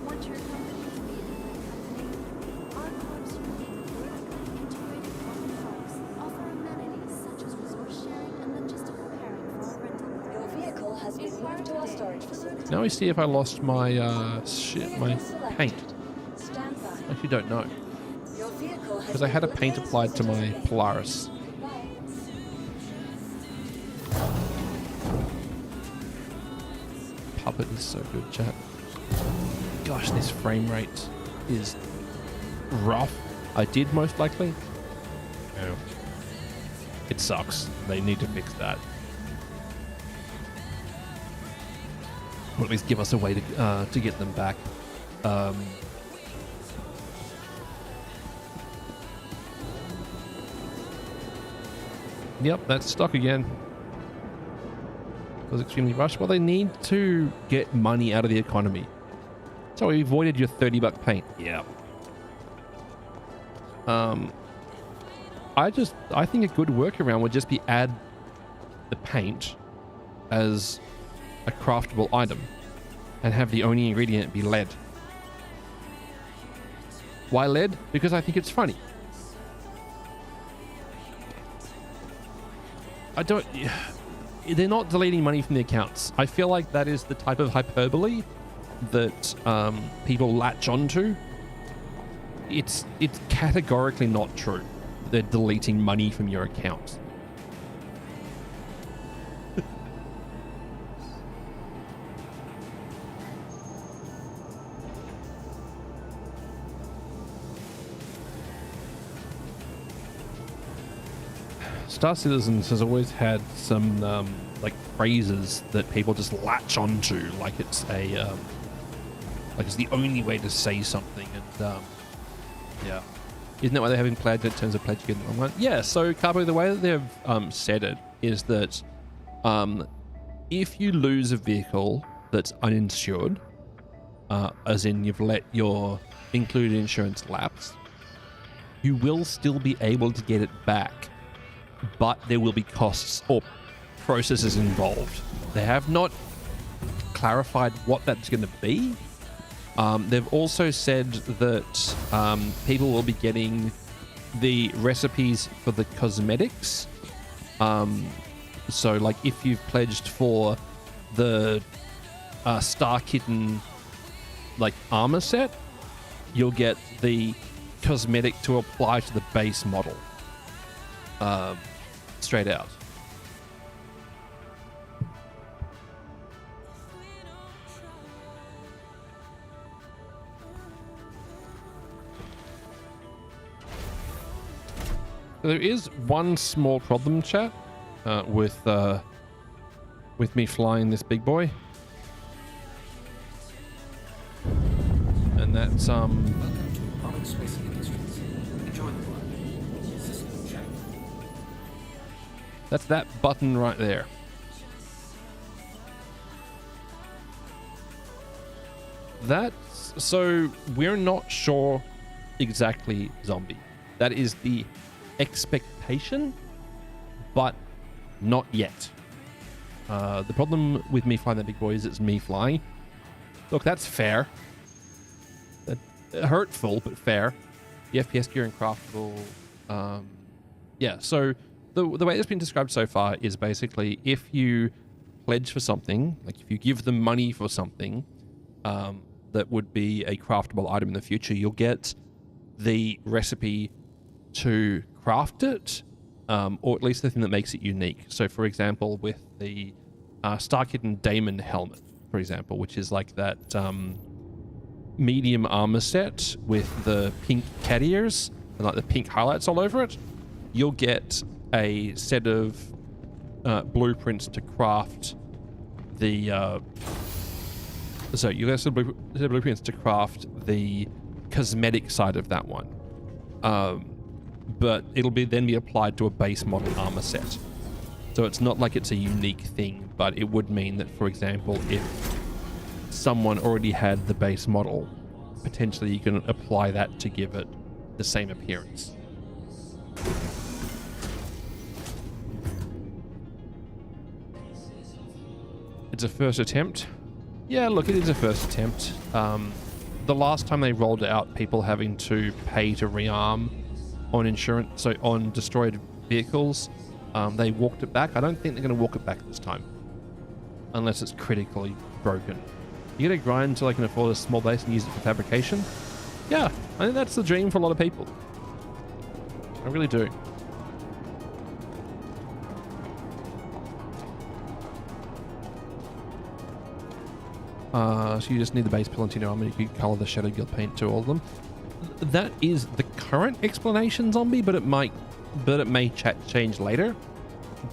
Want your company to be an company? Our clubs unique vertically integrated workflows offer amenities such as resource sharing and logistical pairing for our rental. Your vehicle has been moved to our storage facility. Now we see if I lost my my paint. Stand by. I actually don't know. Your vehicle has Because I had a been paint moved applied to my today. Polaris. Bye. Puppet is so good, chat. Gosh, this frame rate is rough. I did most likely. Oh. It sucks. They need to fix that. or at least give us a way to get them back. Yep, that's stuck again. It was extremely rushed. Well, they need to get money out of the economy. So we avoided your $30 paint. Yeah. I think a good workaround would just be add the paint as a craftable item and have the only ingredient be lead. Why lead? Because I think it's funny. They're not deleting money from the accounts. I feel like that is the type of hyperbole that people latch onto. It's categorically not true. They're deleting money from your account. Star Citizens has always had some like phrases that people just latch onto, like it's a like it's the only way to say something, and yeah, isn't that why they have in pledge in terms of pledge getting online? Yeah. So Carbo, the way that they've said it is that if you lose a vehicle that's uninsured, as in you've let your included insurance lapse, you will still be able to get it back. But there will be costs or processes involved. They have not clarified what that's going to be. They've also said that people will be getting the recipes for the cosmetics. So, like, if you've pledged for the Star Kitten, like, armor set, you'll get the cosmetic to apply to the base model. Straight out. There is one small problem, chat, with me flying this big boy, and that's that's that button right there. That's so we're not sure exactly, zombie. That is the expectation, but not yet. The problem with me flying that big boy is it's me flying. Look, that's fair. Hurtful, but fair. The FPS gear and craftable. Yeah, so the way it's been described so far is basically if you pledge for something, like if you give them money for something that would be a craftable item in the future, you'll get the recipe to craft it, or at least the thing that makes it unique. So, for example, with the Star Kitten Daemon helmet, for example, which is like that medium armor set with the pink cat ears and like the pink highlights all over it, you'll get a set of blueprints to craft the you get some blueprints to craft the cosmetic side of that one, but it'll then be applied to a base model armor set. So it's not like it's a unique thing, but it would mean that, for example, if someone already had the base model, potentially you can apply that to give it the same appearance. It's a first attempt. Yeah, look, it is a first attempt. The last time they rolled it out, people having to pay to rearm on insurance, so on destroyed vehicles, they walked it back. I don't think they're going to walk it back this time, unless it's critically broken. You get a grind until I can afford a small base and use it for fabrication. Yeah, I think that's the dream for a lot of people. I really do. So you just need the base Palantino armor. You can color the Shadow Guild paint to all of them. That is the current explanation, zombie, but it may change later.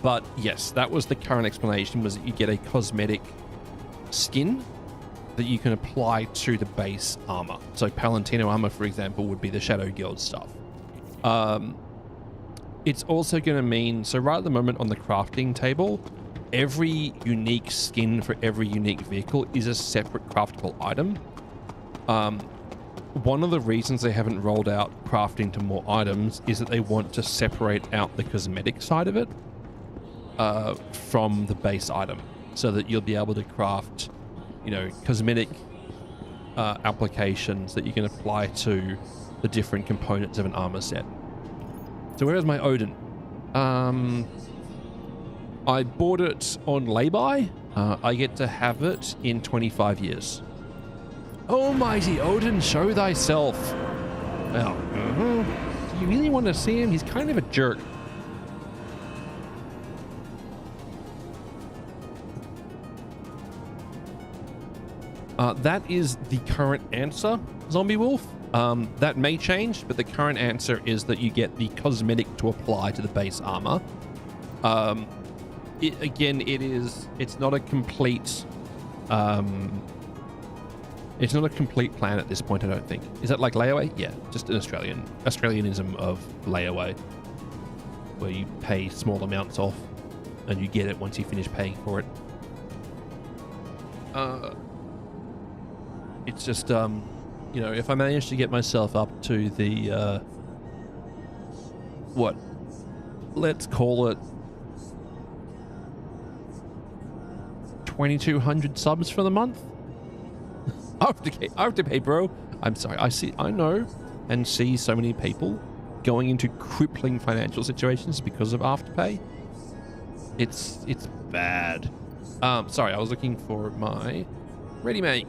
But yes, that was the current explanation, was that you get a cosmetic skin that you can apply to the base armor. So Palantino armor, for example, would be the Shadow Guild stuff. It's also going to mean, so right at the moment on the crafting table, every unique skin for every unique vehicle is a separate craftable item. One of the reasons they haven't rolled out crafting to more items is that they want to separate out the cosmetic side of it from the base item, so that you'll be able to craft, you know, cosmetic applications that you can apply to the different components of an armor set. So where is my Odin? I bought it on lay-by. I get to have it in 25 years. Oh, mighty Odin, show thyself. Well, do you really want to see him? He's kind of a jerk. That is the current answer, Zombie Wolf. That may change, but the current answer is that you get the cosmetic to apply to the base armor. It's not a complete it's not a complete plan at this point, I don't think. Is that like layaway? Yeah, just an Australianism of layaway, where you pay small amounts off and you get it once you finish paying for it. It's just, you know, if I manage to get myself up to the, let's call it 2,200 subs for the month. I have to pay, bro. I'm sorry. I know and see so many people going into crippling financial situations because of Afterpay. It's bad. Sorry, I was looking for my Ready Make.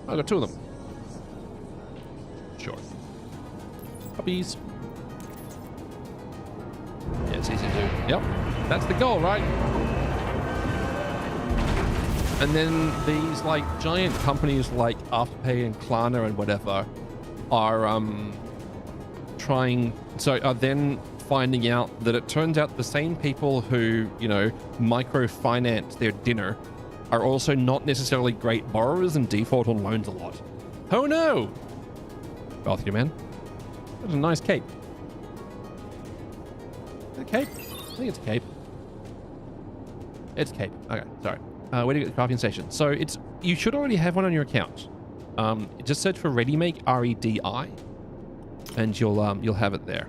I got 2 of them. Sure. Puppies. Yeah, it's easy to do. Yep. That's the goal, right? And then these like giant companies like Afterpay and Klarna and whatever are are then finding out that it turns out the same people who, you know, microfinance their dinner are also not necessarily great borrowers and default on loans a lot. Oh no! Wealthy you, man. That's a nice cape. Is it a cape? I think it's a cape. It's a cape. Okay, sorry. Where do you get the crafting station? So you should already have one on your account. Just search for ReadyMake, REDI, and you'll have it there.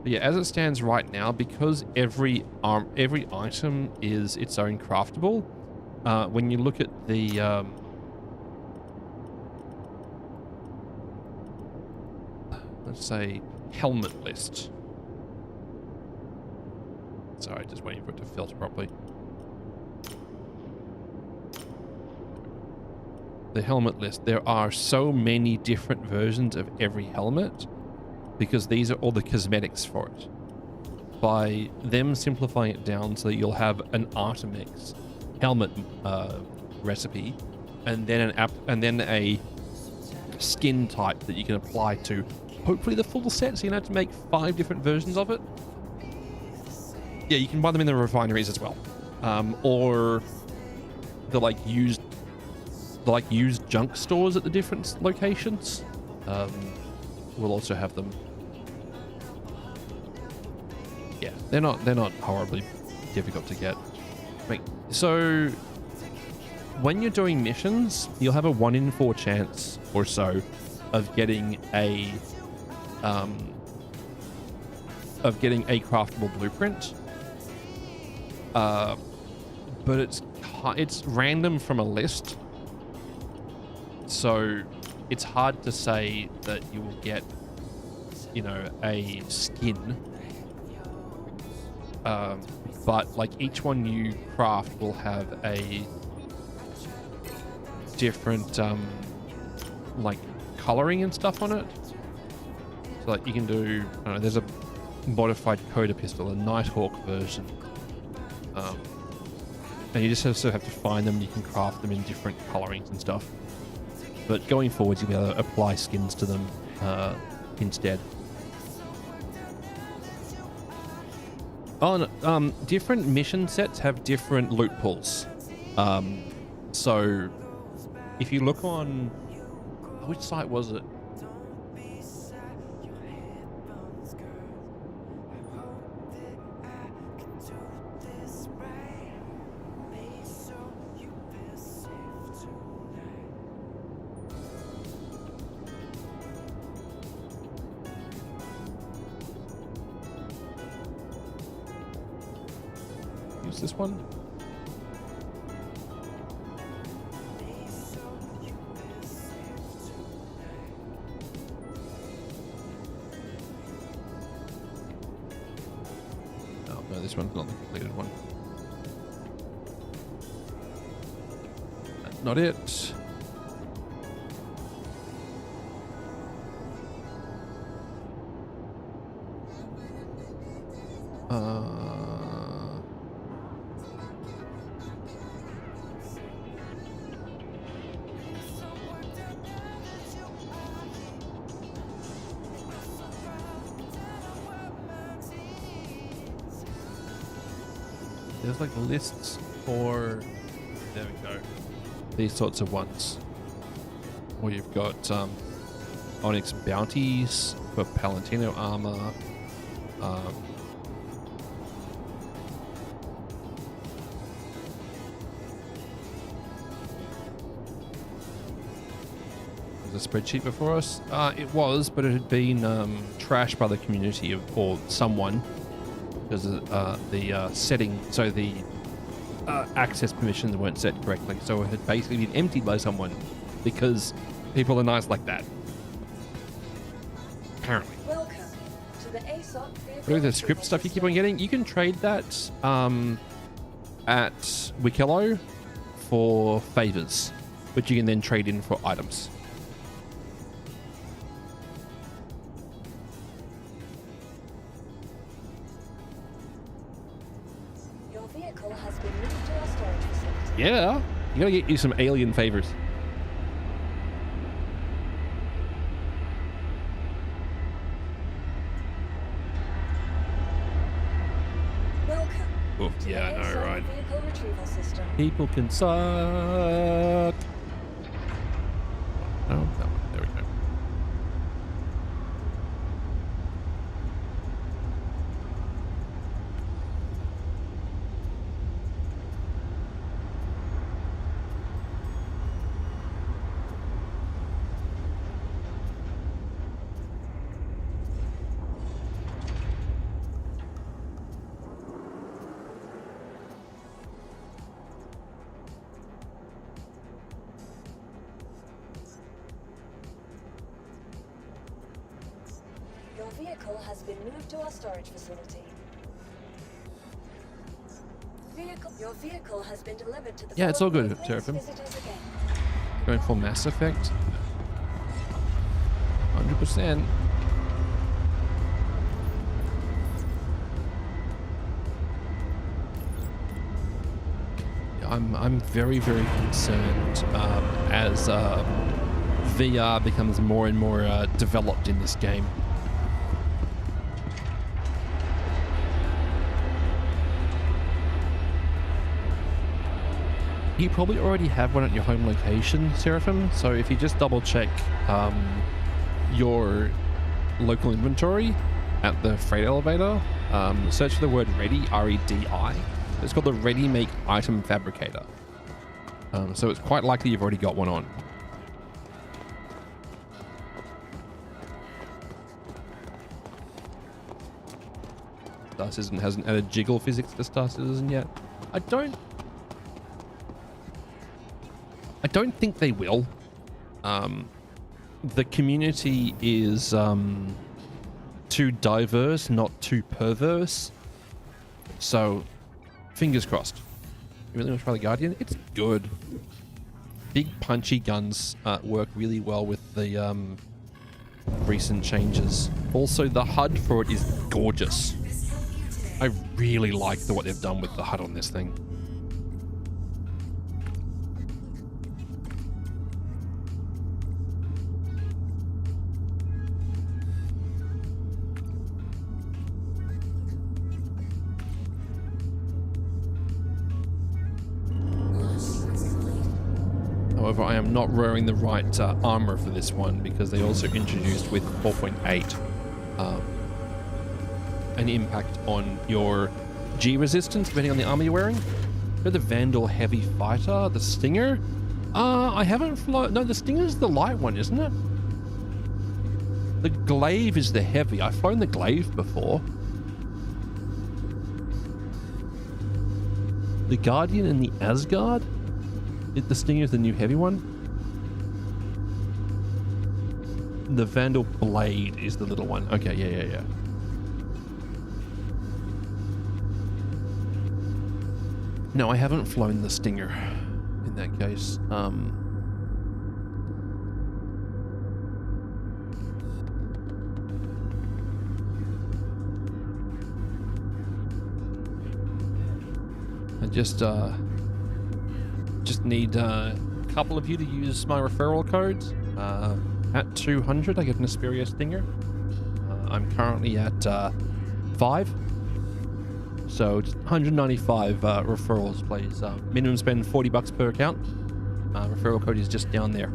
But yeah, as it stands right now, because every item is its own craftable, when you look at the let's say helmet list. Sorry, just waiting for it to filter properly. The helmet list. There are so many different versions of every helmet because these are all the cosmetics for it. By them simplifying it down so that you'll have an Artemix helmet recipe, and then a skin type that you can apply to hopefully the full set, so you don't have to make 5 different versions of it. Yeah, you can buy them in the refineries as well, or the used junk stores at the different locations. We'll also have them. Yeah, they're not horribly difficult to get. So when you're doing missions, you'll have a 1 in 4 chance or so of getting a craftable blueprint. But it's random from a list, so it's hard to say that you will get, you know, a skin. But like each one you craft will have a different like coloring and stuff on it. So like you can do, I don't know, there's a modified Coda pistol, a Nighthawk version. And you just also have to find them. You can craft them in different colorings and stuff. But going forward, you'll be able to apply skins to them Oh, no, different mission sets have different loot pools. So if you look on, which site was it? Use this one. Oh no, this one's not the completed one. That's not it. There's like lists for, there we go, these sorts of ones. Or you've got Onyx bounties for Palantino armor. Was a spreadsheet before us? It was, but it had been trashed by the community or someone. Because the setting, so the access permissions weren't set correctly, so it had basically been emptied by someone because people are nice like that. Apparently. Welcome to the ASOP vehicle Look at the script stuff you keep on getting. You can trade that at Wikillo for favors, which you can then trade in for items. Your vehicle has been moved to our storage facility. Yeah, you gotta get you some alien favors. Welcome. Oh, to yeah, the I know, ASOP right? Vehicle retrieval system. People can suck. Oh, that one. There we go. Your vehicle has been moved to our storage facility. Your vehicle has been delivered to the Yeah, it's all good, Please Seraphim. visit us again. Going for Mass Effect. 100%. I'm very, very concerned as VR becomes more and more developed in this game. You probably already have one at your home location, Seraphim. So if you just double check your local inventory at the freight elevator, search for the word ready, R-E-D-I. It's called the Ready Make Item Fabricator. So it's quite likely you've already got one on. Star Citizen hasn't added jiggle physics to Star Citizen yet. I don't think they will. The community is too diverse, not too perverse. So, fingers crossed. You really want to try the Guardian? It's good. Big punchy guns work really well with the recent changes. Also, the HUD for it is gorgeous. I really like what they've done with the HUD on this thing. However, I am not wearing the right armor for this one because they also introduced with 4.8 an impact on your G resistance depending on the armor you're wearing. The Vandal Heavy Fighter, the Stinger. I haven't flown. No, the Stinger's the light one, isn't it? The Glaive is the heavy. I've flown the Glaive before. The Guardian and the Asgard. The Stinger is the new heavy one. The Vandal Blade is the little one. Okay, yeah. No, I haven't flown the Stinger in that case. I just need a couple of you to use my referral codes. At 200, I get an Asperia Stinger. I'm currently at 5. So just 195 referrals, please. Minimum spend $40 per account. Referral code is just down there.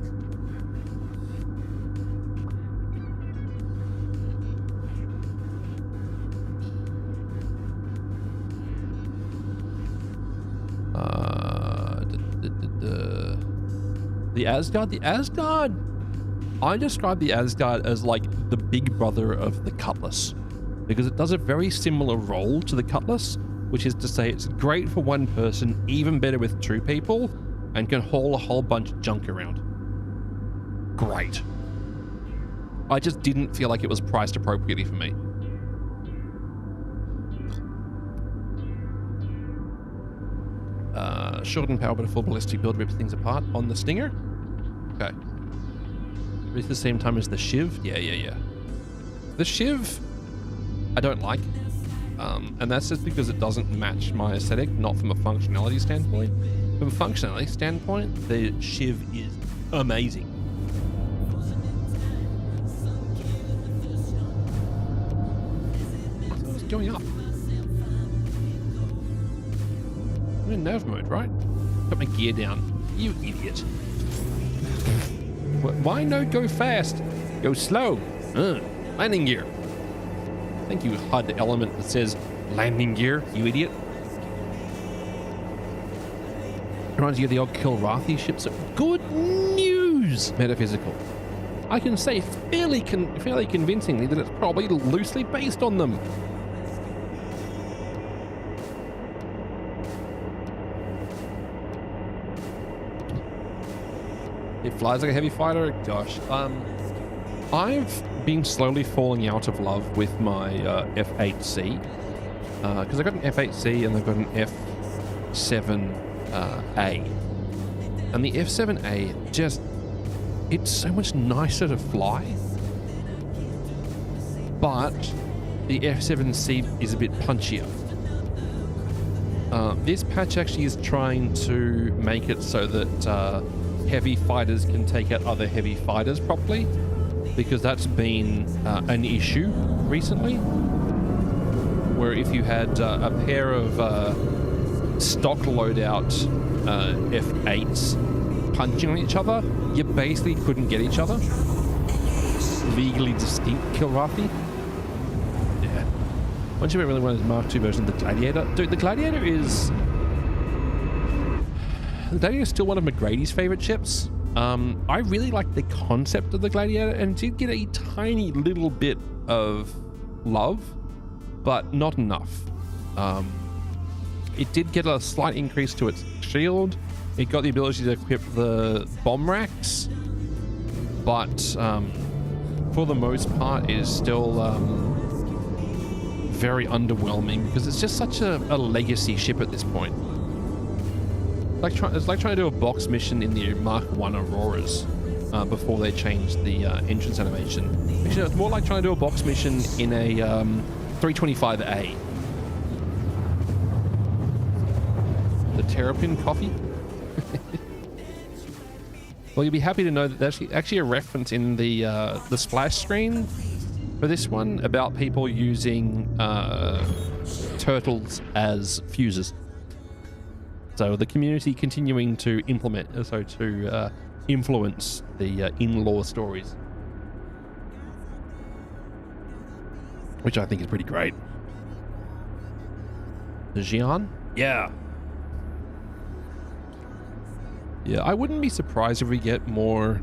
The Asgard. I describe the Asgard as like the big brother of the Cutlass, because it does a very similar role to the Cutlass, which is to say it's great for one person, even better with 2 people, and can haul a whole bunch of junk around. Great. I just didn't feel like it was priced appropriately for me. Shortened power but a full ballistic build rips things apart on the Stinger. Okay. It's the same time as the Shiv. Yeah. The Shiv I don't like. And that's just because it doesn't match my aesthetic, not from a functionality standpoint. From a functionality standpoint, the Shiv is amazing. It's going up. I'm in nerve mode, right? Put my gear down. You idiot. Why no go fast? Go slow. Landing gear. Thank you, HUD element that says landing gear, you idiot. Reminds you of the old Kilrathi ships. Good news, Metaphysical. I can say fairly convincingly that it's probably loosely based on them. It flies like a heavy fighter. Gosh, I've been slowly falling out of love with my F8C because I got an F8C and I've got an F7A, and the F7A it's so much nicer to fly, but the F7C is a bit punchier. This patch actually is trying to make it so that heavy fighters can take out other heavy fighters properly, because that's been an issue recently, where if you had a pair of stock loadout F8s punching on each other, you basically couldn't get each other. Legally distinct Kilrathi. Yeah. Once you really want to Mark II version of the Gladiator. Dude, the Gladiator is still one of McGrady's favorite ships. I really like the concept of the Gladiator, and it did get a tiny little bit of love, but not enough. It did get a slight increase to its shield. It got the ability to equip the bomb racks, but for the most part, it is still very underwhelming because it's just such a legacy ship at this point. It's like trying to do a box mission in the Mark I Auroras before they changed the entrance animation. Actually, it's more like trying to do a box mission in a 325A. The Terrapin coffee? Well, you'll be happy to know that there's actually a reference in the splash screen for this one about people using turtles as fuses. So the community continuing to implement, influence the in-law stories, which I think is pretty great. Xi'an? Yeah. Yeah, I wouldn't be surprised if we get more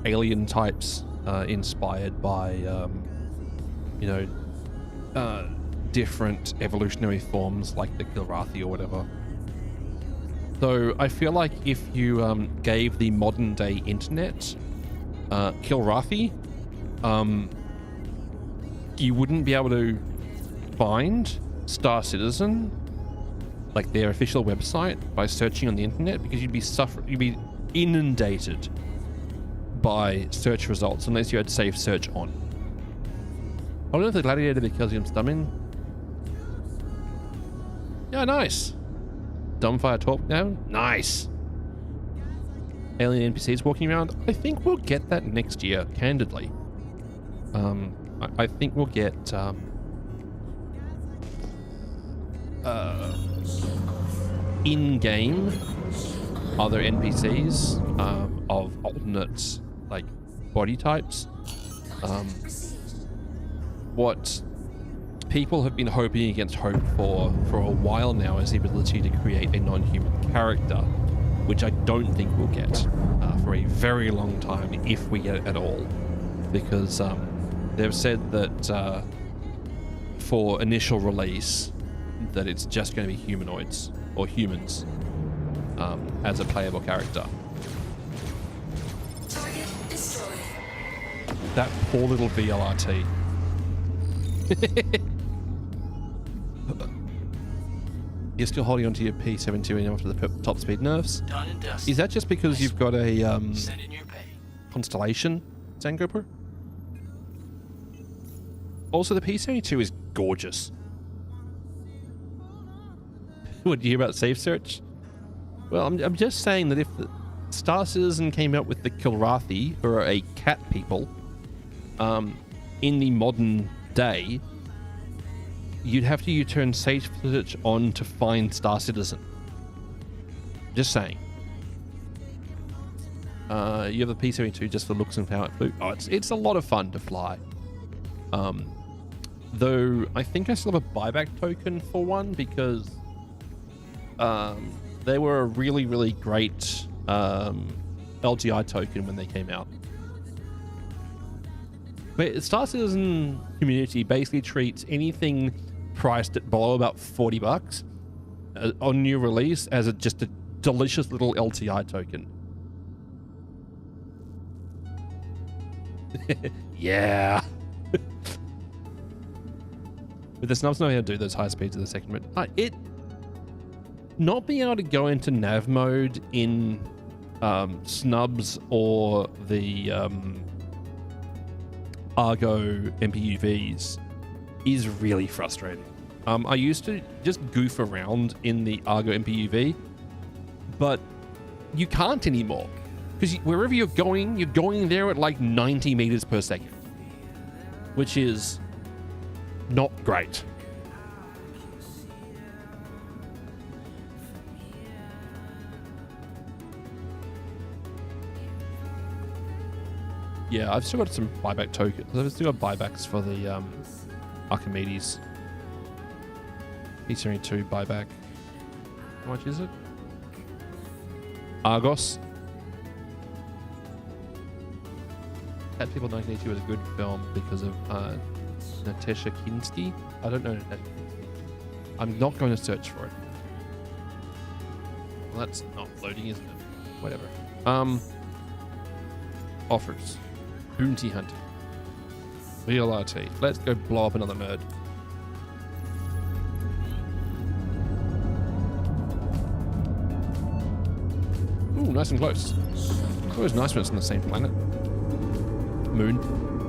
alien types inspired by, different evolutionary forms like the Kilrathi or whatever. So I feel like if you gave the modern day internet Kilrathi, you wouldn't be able to find Star Citizen, like their official website, by searching on the internet, because you'd be inundated by search results unless you had safe search on. I don't know if the gladiator because I'm stumming. Yeah, nice. Dumbfire talk now? Nice. Alien NPCs walking around? I think we'll get that next year, candidly. I think we'll get in-game other NPCs of alternate like body types. What people have been hoping against hope for a while now is the ability to create a non-human character, which I don't think we'll get for a very long time, if we get it at all, because they've said that for initial release that it's just going to be humanoids or humans as a playable character. Target destroyed. That poor little VLRT. You're still holding onto your P72 after the top speed nerfs? Done and dusted. Is that just because you've got a Send in your pay. Constellation Zangoper? Also, the P72 is gorgeous. What, do you hear about safe search? Well, I'm just saying that if the Star Citizen came out with the Kilrathi, who are a cat people, in the modern day, you'd have to turn safe search on to find Star Citizen. Just saying. You have the P72 just for looks and how it flew. Oh, it's a lot of fun to fly. Though I think I still have a buyback token for one, because they were a really, really great LGI token when they came out. But Star Citizen community basically treats anything priced at below about $40 on new release as just a delicious little LTI token. Yeah. But the snubs know how to do those high speeds of the second mode. Not being able to go into nav mode in snubs or the Argo MPUVs is really frustrating. I used to just goof around in the Argo MPUV, but you can't anymore, because wherever you're going there at like 90 meters per second, which is not great. Yeah, I've still got some buyback tokens. I've still got buybacks for the Archimedes. P72 buyback. How much is it? Argos. Cat People 1982 was a good film because of Natasha Kinski. I don't know Natasha Kinski. I'm not going to search for it. Well, that's not loading, isn't it? Whatever. Offers. Bounty hunting. VLRT. Let's go blow up another nerd. Ooh, nice and close. It's always nice when it's on the same planet. Moon.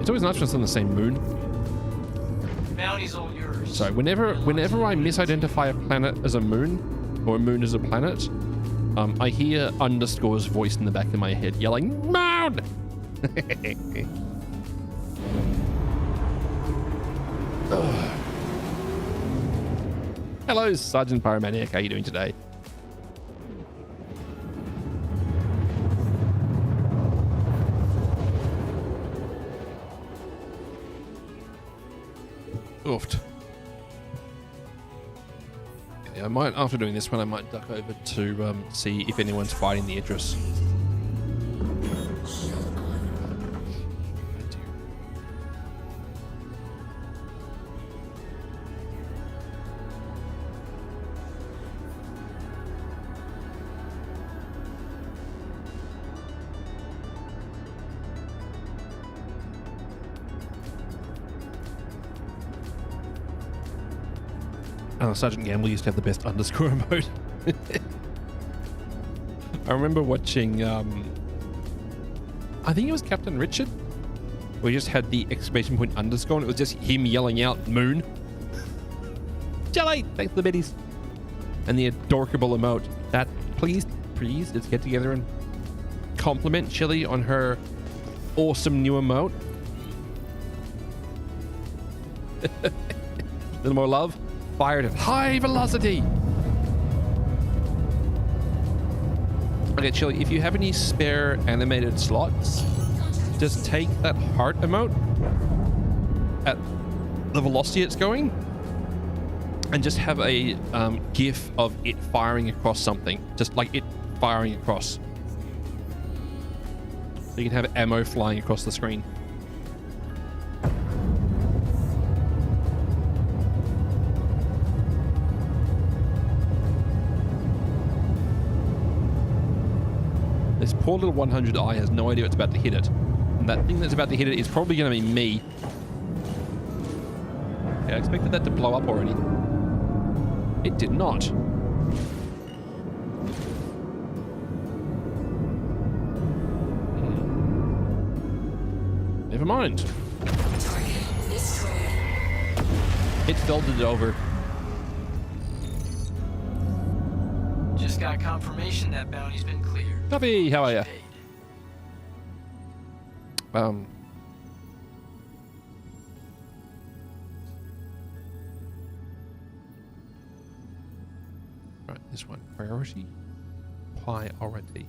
It's always nice when it's on the same moon. Bounty's all yours. So whenever I misidentify a planet as a moon, or a moon as a planet, I hear Underscore's voice in the back of my head yelling, "Moon!" Hello, Sergeant Pyromaniac. How are you doing today? Oofed. Yeah, I might, after doing this one, I might duck over to see if anyone's fighting the Idris. Sergeant Gamble used to have the best underscore emote. I remember watching, I think it was Captain Richard, where he just had the exclamation point underscore, and it was just him yelling out "Moon." Jelly, thanks for the biddies. And the adorable emote. That, please, let's get together and compliment Chili on her awesome new emote. A little more love. Fired at high velocity. Okay, Chili, if you have any spare animated slots, just take that heart emote at the velocity it's going and just have a gif of it firing across something. Just like it firing across. So you can have ammo flying across the screen. This poor little 100i has no idea it's about to hit it. And that thing that's about to hit it is probably going to be me. Okay, I expected that to blow up already. It did not. Never mind. It filtered it over. Just got confirmation that bounty's been cleared. Copy, how are ya? Right, this one. Priority. Priority.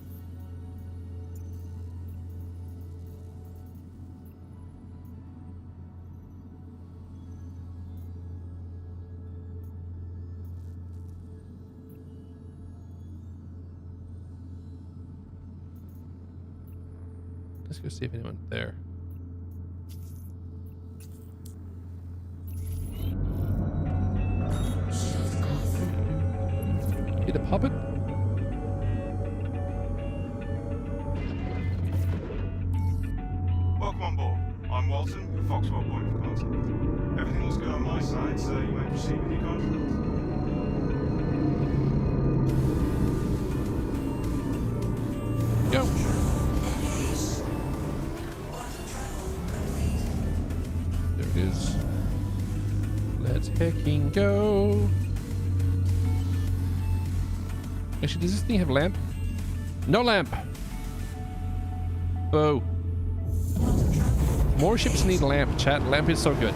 Let's go see if anyone's there. Get a puppet? Welcome on board. I'm Walton, your Foxwell point of contact. Everything looks good on my side, so you may proceed with your contract. Go. There it is. Let's hecking go. Actually, does this thing have a lamp? No lamp. Oh. More ships need a lamp, chat. Lamp is so good.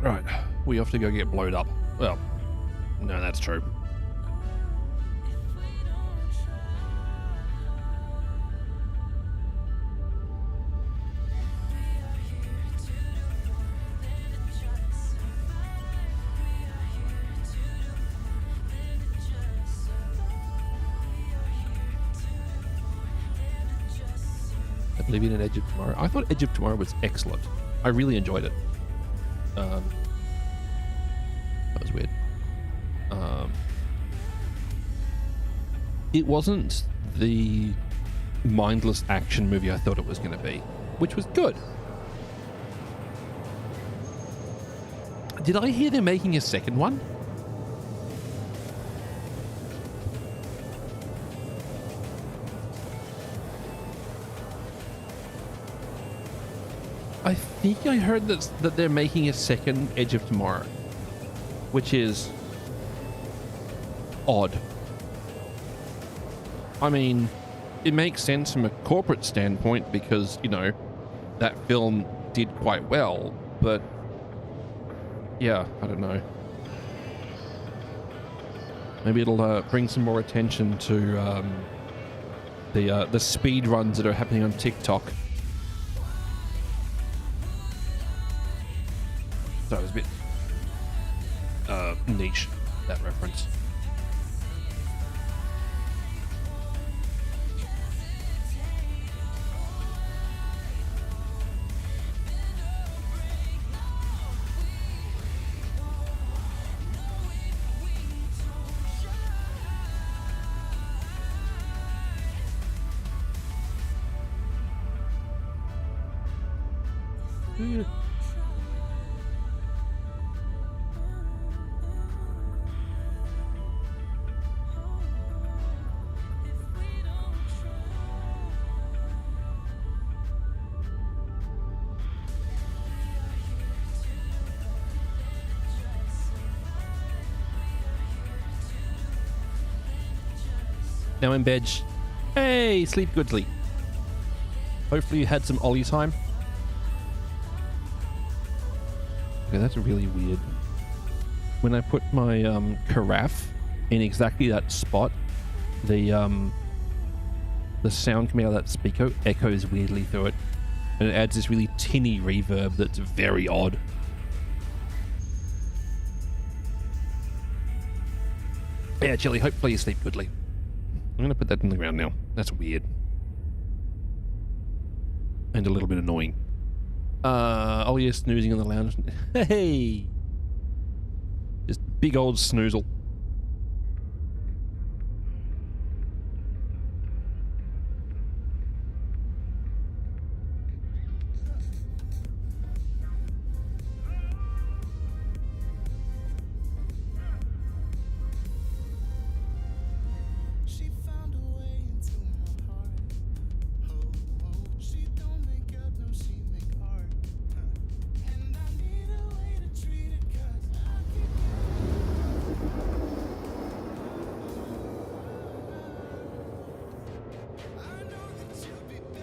Right, we have to go get blowed up. Well, no, that's true. I believe in Edge of Tomorrow. I thought Edge of Tomorrow was excellent. I really enjoyed it. That was weird. It wasn't the mindless action movie I thought it was going to be, which was good. Did I hear they're making a second one? I think I heard that they're making a second Edge of Tomorrow, which is odd. I mean, it makes sense from a corporate standpoint because, you know, that film did quite well, but yeah, I don't know. Maybe it'll bring some more attention to the speed runs that are happening on TikTok. So it was a bit niche, that reference. Now in bed. Hey, sleep goodly. Hopefully you had some Ollie time. Okay, that's really weird. When I put my carafe in exactly that spot, the sound coming out of that speaker echoes weirdly through it, and it adds this really tinny reverb that's very odd. Yeah, Chili, hopefully you sleep goodly. I'm going to put that in the ground now. That's weird. And a little bit annoying. Oh, yeah, snoozing on the lounge. Hey! Just big old snoozle.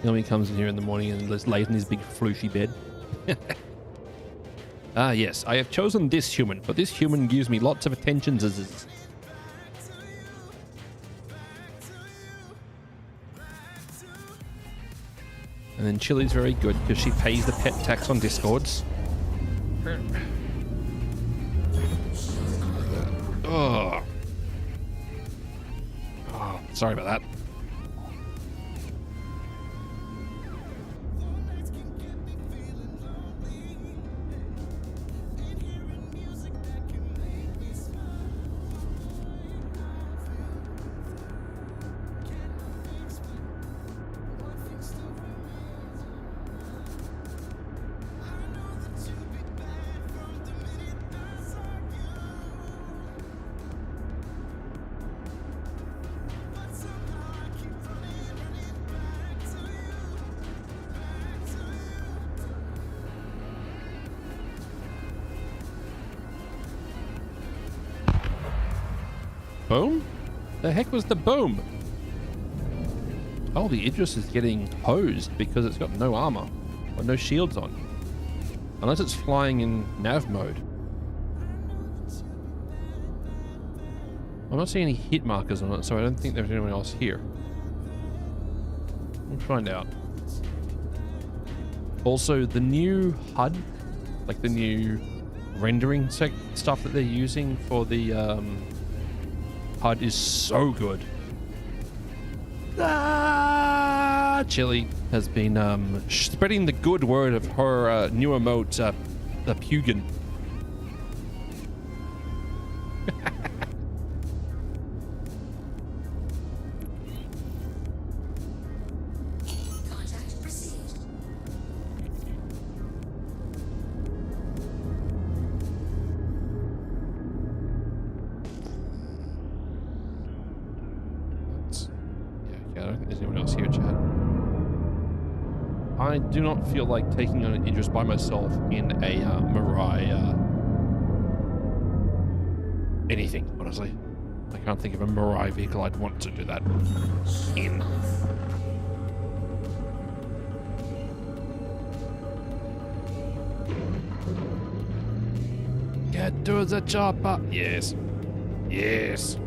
You know, he comes in here in the morning and lays in his big floofy bed. Ah, yes, I have chosen this human, but this human gives me lots of attention. And then Chili's very good because she pays the pet tax on Discords. Oh, sorry about that. Boom? The heck was the boom? Oh, the Idris is getting hosed because it's got no armor or no shields on. Unless it's flying in nav mode. I'm not seeing any hit markers on it, so I don't think there's anyone else here. We'll find out. Also, the new HUD, like the new rendering stuff that they're using for the HUD is so good. Chili has been spreading the good word of her new emote, the Pugin. I do not feel like taking on Idris by myself in a Mirai anything, honestly. I can't think of a Mirai vehicle I'd want to do that in. Get to the chopper. Yes. Yes.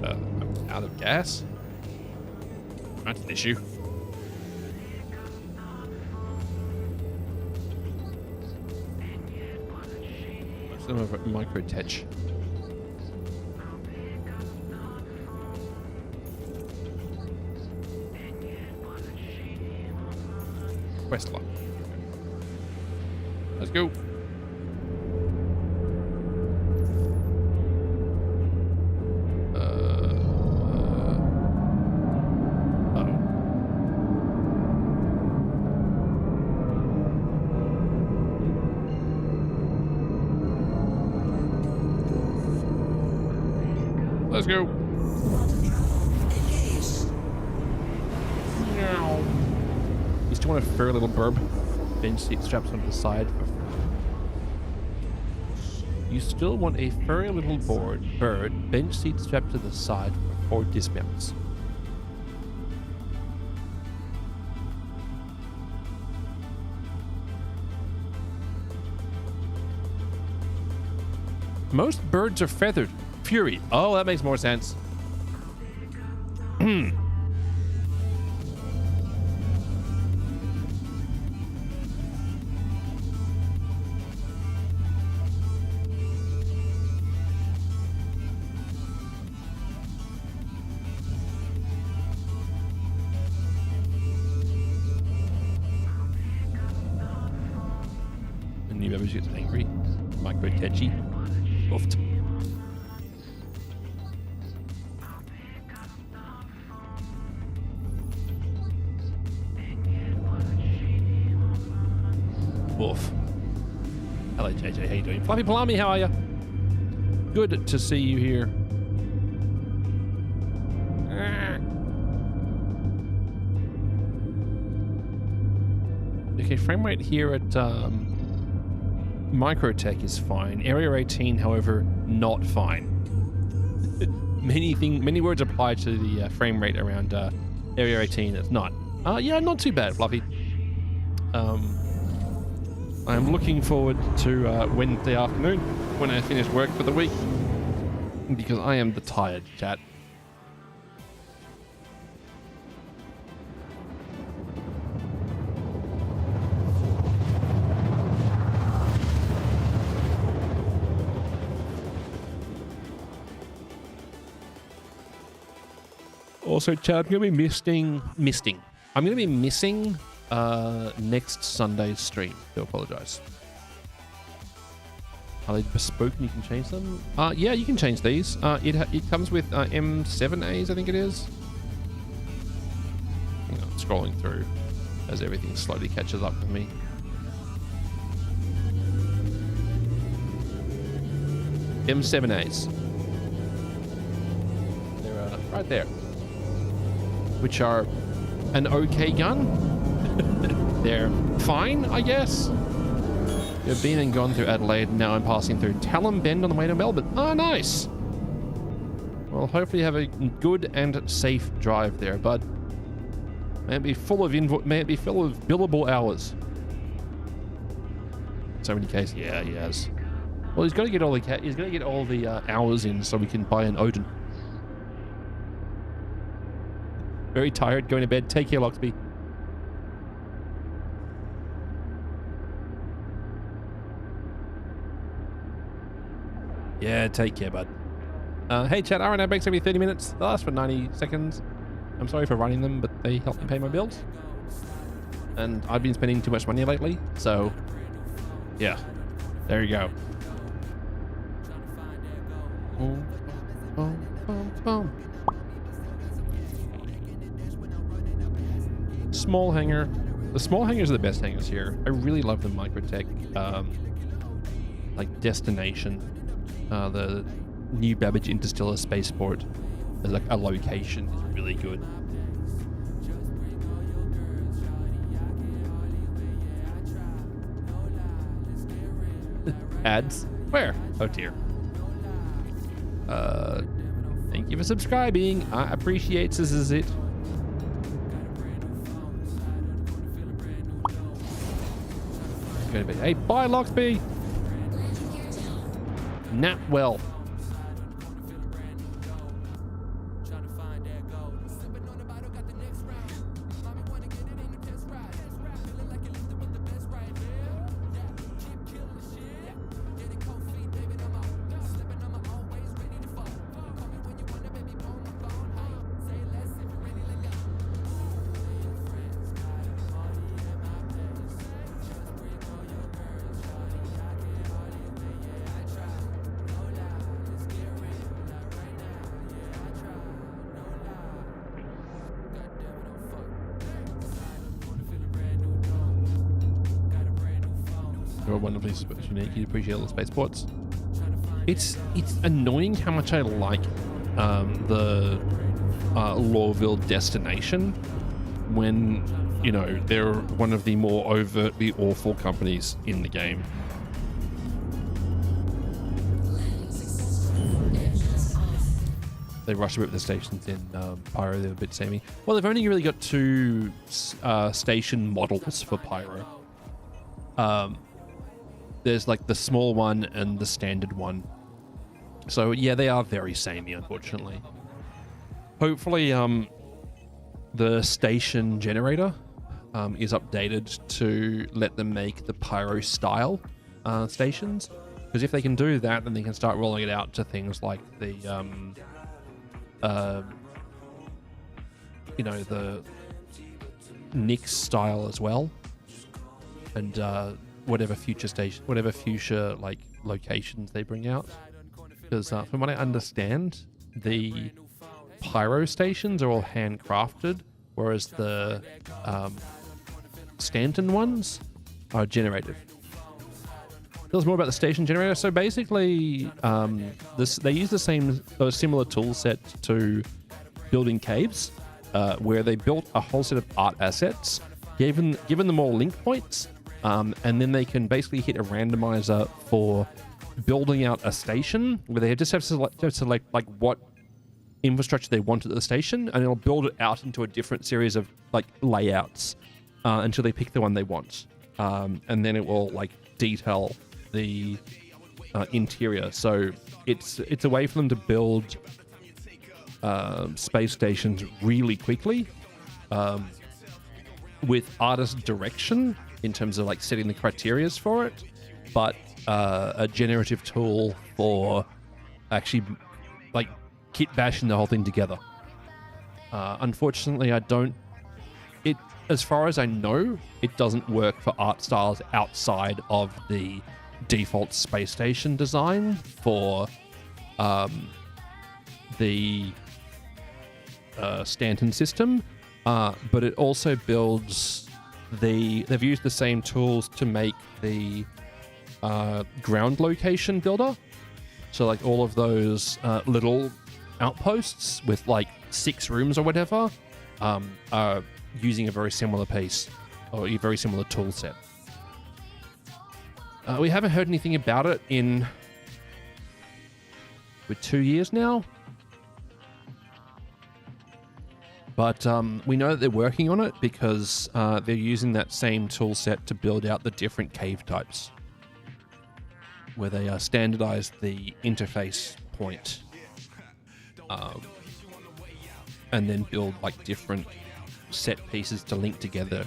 I'm out of gas. That's an issue. Some of it micro-tech. Questler. Let's go. Let's go. You still want a furry little burb? Bench seat straps onto the side. You still want a furry little bird, bench seat strapped to the side for dismounts. Most birds are feathered. Fury. Oh, that makes more sense. The new baby gets angry. Micro-tetchy. Oofed. Woof. Hello, JJ. How you doing? Fluffy Palami, how are you? Good to see you here. Okay, frame rate here at Microtech is fine. Area 18, however, not fine. Many words apply to the frame rate around Area 18. It's not. Yeah, not too bad, Fluffy. I'm looking forward to Wednesday afternoon when I finish work for the week, because I am the tired chat. Also, chat, I'm going to be missing. I'm going to be missing next Sunday's stream. Do apologize. Are they bespoke and you can change them? Yeah, you can change these. It comes with M7As, I think it is. Hang on, scrolling through as everything slowly catches up with me. M7As. They're right there. Which are an okay gun. They're fine, I guess. You've been and gone through Adelaide, and now I'm passing through Talon Bend on the way to Melbourne. Oh, nice. Well, hopefully you have a good and safe drive there, bud. May it be full of billable hours. So many cases. Yeah, he has. Well, he's got to get all the hours in so we can buy an Odin. Very tired, going to bed. Take care, Loxby. Yeah, take care, bud. Hey, chat, RNA breaks every 30 minutes. They last for 90 seconds. I'm sorry for running them, but they help me pay my bills. And I've been spending too much money lately, so yeah, there you go. Boom, boom, boom, boom. Small hangar. The small hangars are the best hangars here. I really love the Microtech, like destination. The new Babbage Interstellar Spaceport as like a location is really good. Ads? Where? Oh dear. Thank you for subscribing. I appreciate this. Is it? Hey, bye, Loxby. Nap well. You're wonderfully unique. You appreciate all the spaceports. It's annoying how much I like the Lawville destination when, you know, they're one of the more overtly awful companies in the game. They rushed a bit with the stations in Pyro. They're a bit samey. Well, they've only really got 2 station models for Pyro. There's like the small one and the standard one. So yeah, they are very samey, unfortunately. Hopefully, the station generator is updated to let them make the Pyro style stations. Because if they can do that, then they can start rolling it out to things like the, you know, the Nyx style as well. And whatever future like locations they bring out, because from what I understand, the Pyro stations are all handcrafted, whereas the Stanton ones are generated. Tell us more about the station generator. So basically, they use the similar tool set to building caves, where they built a whole set of art assets, given them all link points. And then they can basically hit a randomizer for building out a station where they just have to select like what infrastructure they want at the station, and it'll build it out into a different series of like layouts until they pick the one they want. And then it will like detail the interior. So it's a way for them to build space stations really quickly with artist direction in terms of like setting the criterias for it, but a generative tool for actually like kit bashing the whole thing together. Unfortunately, as far as I know, it doesn't work for art styles outside of the default space station design for the Stanton system, but it also builds they've used the same tools to make the ground location builder. So like all of those little outposts with like 6 rooms or whatever are using a very similar piece or a very similar tool set. We haven't heard anything about it with 2 years now. But we know that they're working on it because they're using that same tool set to build out the different cave types, where they standardize the interface point and then build like different set pieces to link together,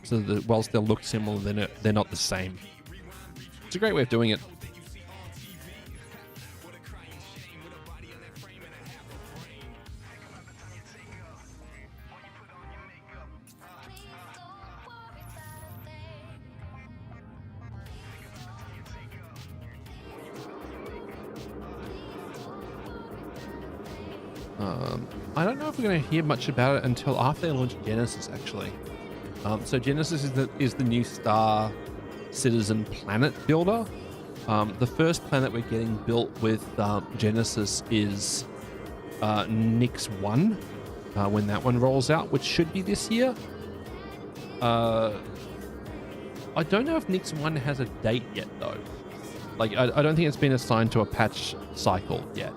so that whilst they'll look similar, they're not the same. It's a great way of doing it. I don't know if we're going to hear much about it until after they launch Genesis, actually. So Genesis is the new Star Citizen planet builder. The first planet we're getting built with Genesis is Nyx 1, when that one rolls out, which should be this year. I don't know if Nix 1 has a date yet, though. Like, I don't think it's been assigned to a patch cycle yet.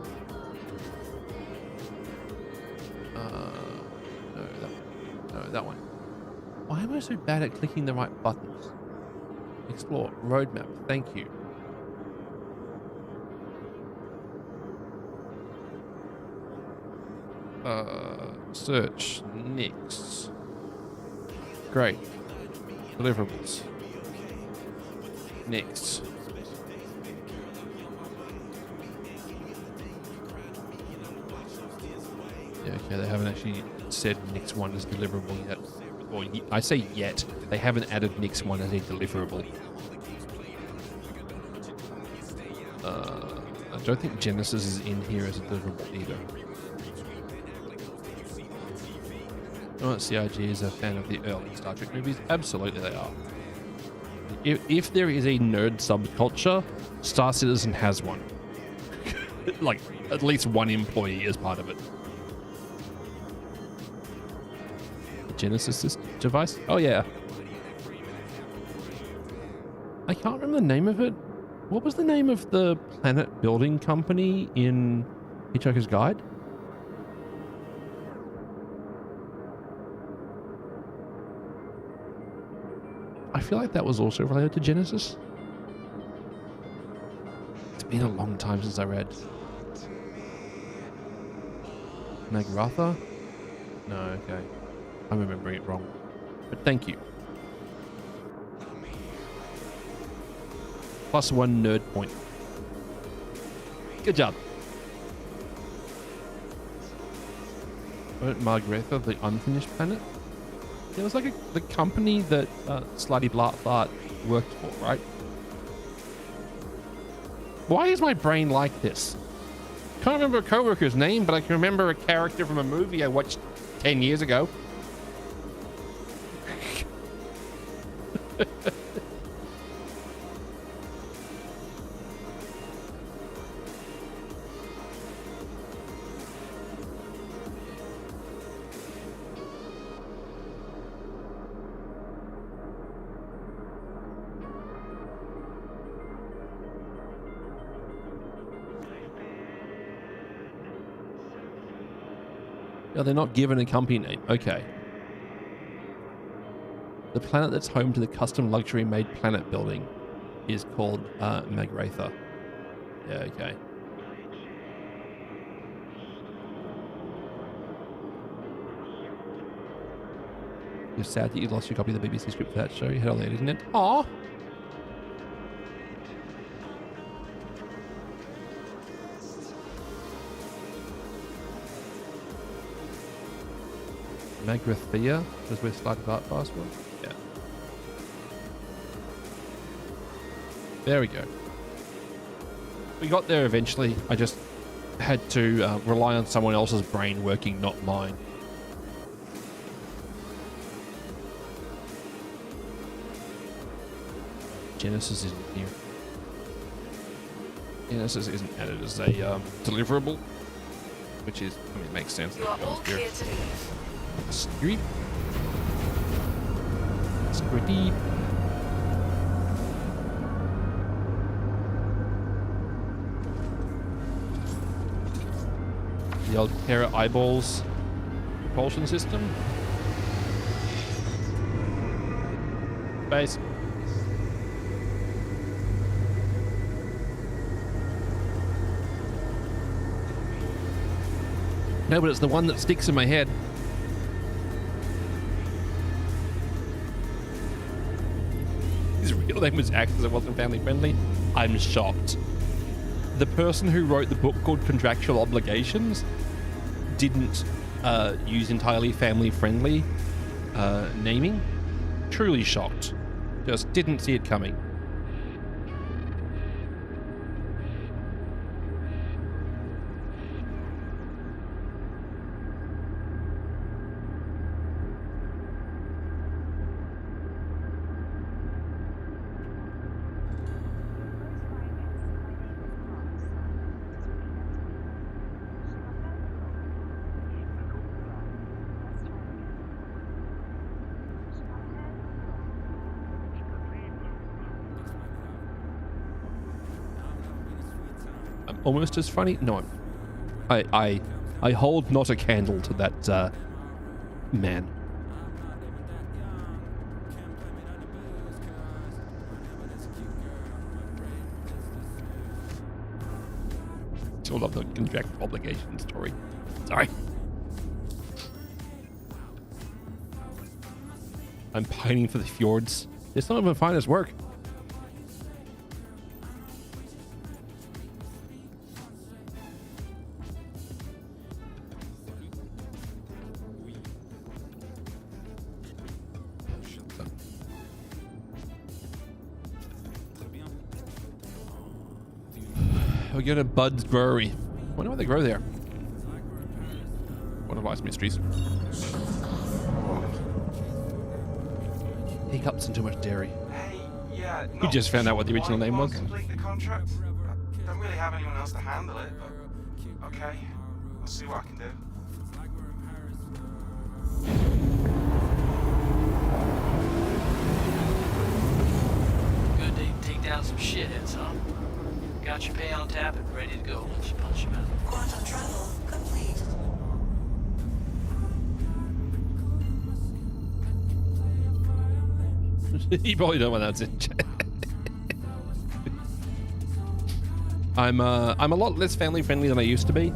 No, that one. Why am I so bad at clicking the right buttons? Explore. Roadmap. Thank you. Search. Nix. Great. Deliverables. Next. Yeah, okay, they haven't actually said Nix 1 is deliverable yet. Or I say yet, they haven't added Nix 1 as a deliverable. I don't think Genesis is in here as a deliverable either. Oh, CIG is a fan of the early Star Trek movies. Absolutely they are. If there is a nerd subculture, Star Citizen has one. Like, at least one employee is part of it. Genesis device? Oh, yeah. I can't remember the name of it. What was the name of the planet building company in Hitchhiker's Guide? I feel like that was also related to Genesis. It's been a long time since I read. Magratha? No, okay. I'm remembering it wrong. But thank you. +1 nerd point. Good job. Margaretha, the unfinished planet? It was like the company that Slutty Bart worked for, right? Why is my brain like this? Can't remember a coworker's name, but I can remember a character from a movie I watched 10 years ago. Oh, they're not given a company name. Okay. The planet that's home to the custom luxury-made planet building is called Magratha. Yeah, okay. You're sad that you lost your copy of the BBC script for that show. You had all that, isn't it? Aww. Magrathea was where Slide Art Pass was? Yeah. There we go. We got there eventually. I just had to rely on someone else's brain working, not mine. Genesis isn't here. Genesis isn't added as a deliverable, which is, I mean, it makes sense. You are all clear to leave. Street. Squiddy. The old pair of eyeballs propulsion system. Base. No, but it's the one that sticks in my head. His real name was Axe because it wasn't family friendly. I'm shocked. The person who wrote the book called Contractual Obligations didn't use entirely family friendly naming. Truly shocked. Just didn't see it coming. almost as funny. No, I hold not a candle to that man. Still love the contract obligation story. Sorry. I'm pining for the fjords. It's not even fine as work. We go to Bud's Brewery. I wonder what they grow there. One of life's mysteries. Hiccups and too much dairy. Hey, yeah. You just found out what the original name was. Complete the contract. I don't really have anyone else to handle it, but okay. I'll see what I can do. Good day to take down some shitheads, huh? Got your pay on tap and ready to go. Let's punch him out. Quantum travel complete. You probably don't want that in chat. I'm a lot less family friendly than I used to be.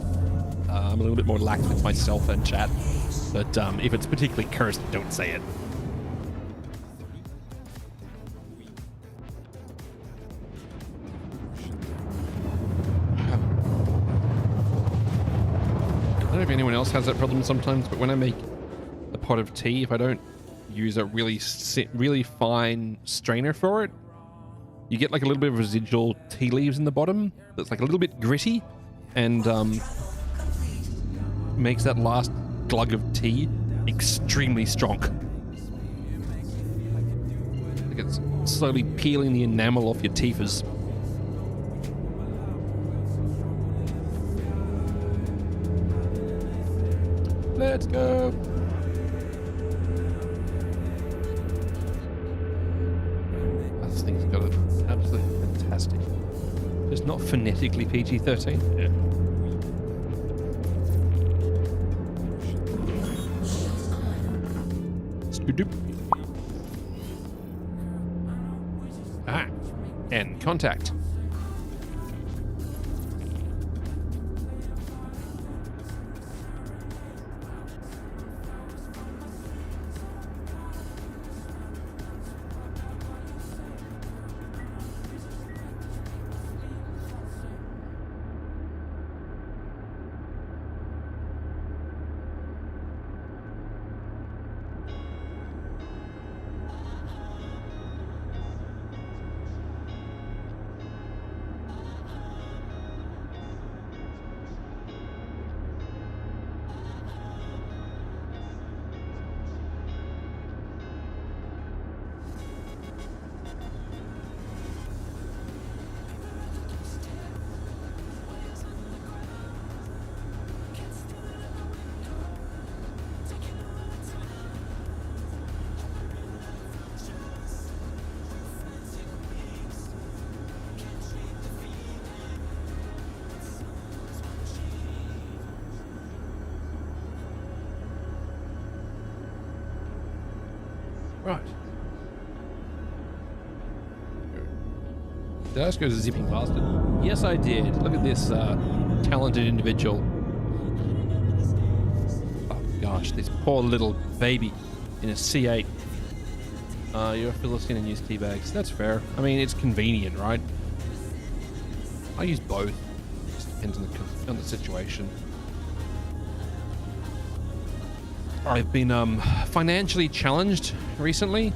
I'm a little bit more lax with myself and chat. But if it's particularly cursed, don't say it. I don't know if anyone else has that problem sometimes, but when I make a pot of tea, if I don't use a really fine strainer for it, you get like a little bit of residual tea leaves in the bottom that's like a little bit gritty, and makes that last glug of tea extremely strong. Like it's slowly peeling the enamel off your teethers. Let's go. This thing's got it absolutely fantastic. It's not phonetically PG-13. Yeah. Doop. Ah, and contact. Right. Did I just go to zipping past it? Yes, I did. Look at this talented individual. Oh gosh, this poor little baby in a C8. You're a Philistine and use tea bags. That's fair. I mean, it's convenient, right? I use both. It just depends on the situation. I've been financially challenged recently,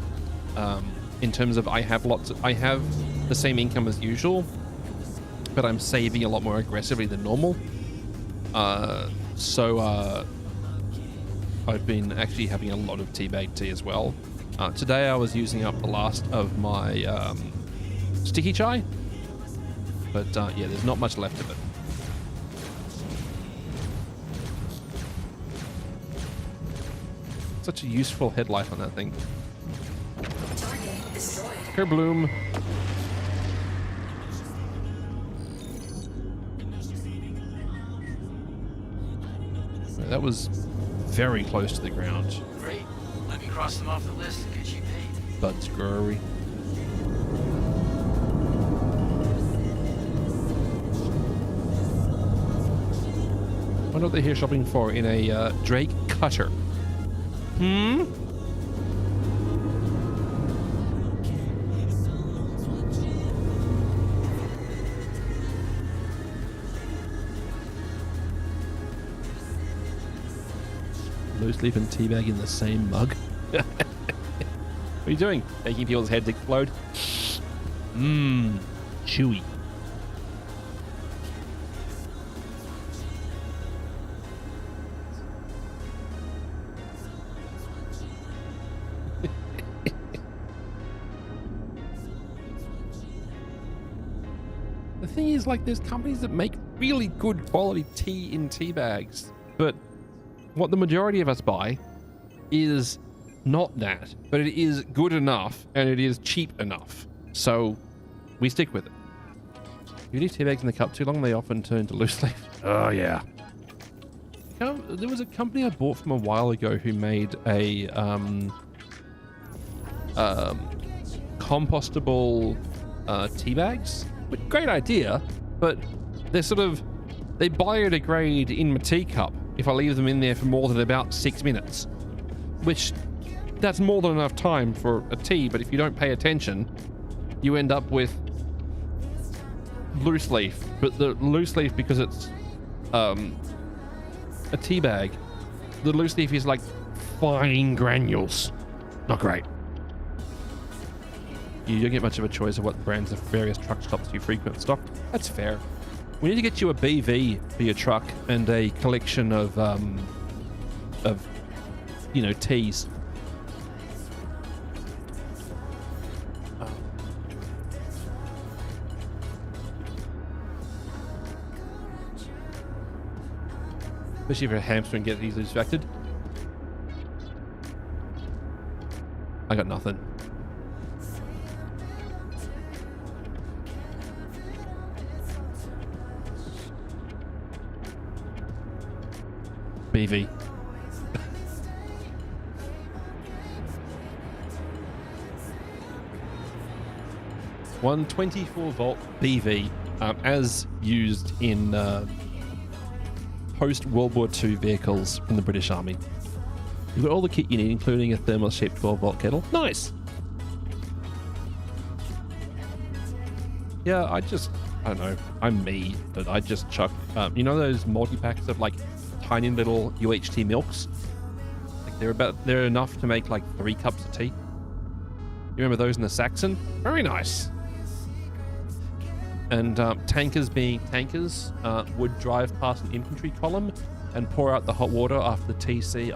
in terms of I have the same income as usual, but I'm saving a lot more aggressively than normal. So I've been actually having a lot of teabag tea as well. Today I was using up the last of my sticky chai, but yeah, there's not much left of it. Such a useful head life on that thing. Kerbloom. That was very close to the ground. Great. Let me cross them off the list and get you paid. Bud Screwery. I wonder what they're here shopping for in a Drake cutter. Loose leaf and teabag in the same mug. What are you doing? Making people's heads explode? Chewy. The thing is, like, there's companies that make really good quality tea in tea bags, but what the majority of us buy is not that, but it is good enough and it is cheap enough. So we stick with it. If you leave tea bags in the cup too long, they often turn to loose leaf. Oh, yeah. There was a company I bought from a while ago who made a compostable tea bags. Great idea, but they biodegrade in my teacup if I leave them in there for more than about 6 minutes, which that's more than enough time for a tea. But if you don't pay attention, you end up with loose leaf. But the loose leaf, because it's a tea bag, the loose leaf is like fine granules. Not great. You don't get much of a choice of what brands of various truck stops you frequent stock. That's fair. We need to get you a BV for your truck and a collection of teas. Especially if you're a hamster and get easily distracted. I got nothing. BV. One 24-volt BV, as used in post-World War II vehicles in the British Army. You've got all the kit you need, including a thermal-shaped 12-volt kettle. Nice! Yeah, I don't know, I'm me, but I just chuck, you know those multi-packs of like tiny little UHT milks? Like they're enough to make like 3 cups of tea. You remember those in the Saxon? Very nice. And tankers being tankers would drive past an infantry column and pour out the hot water after the TC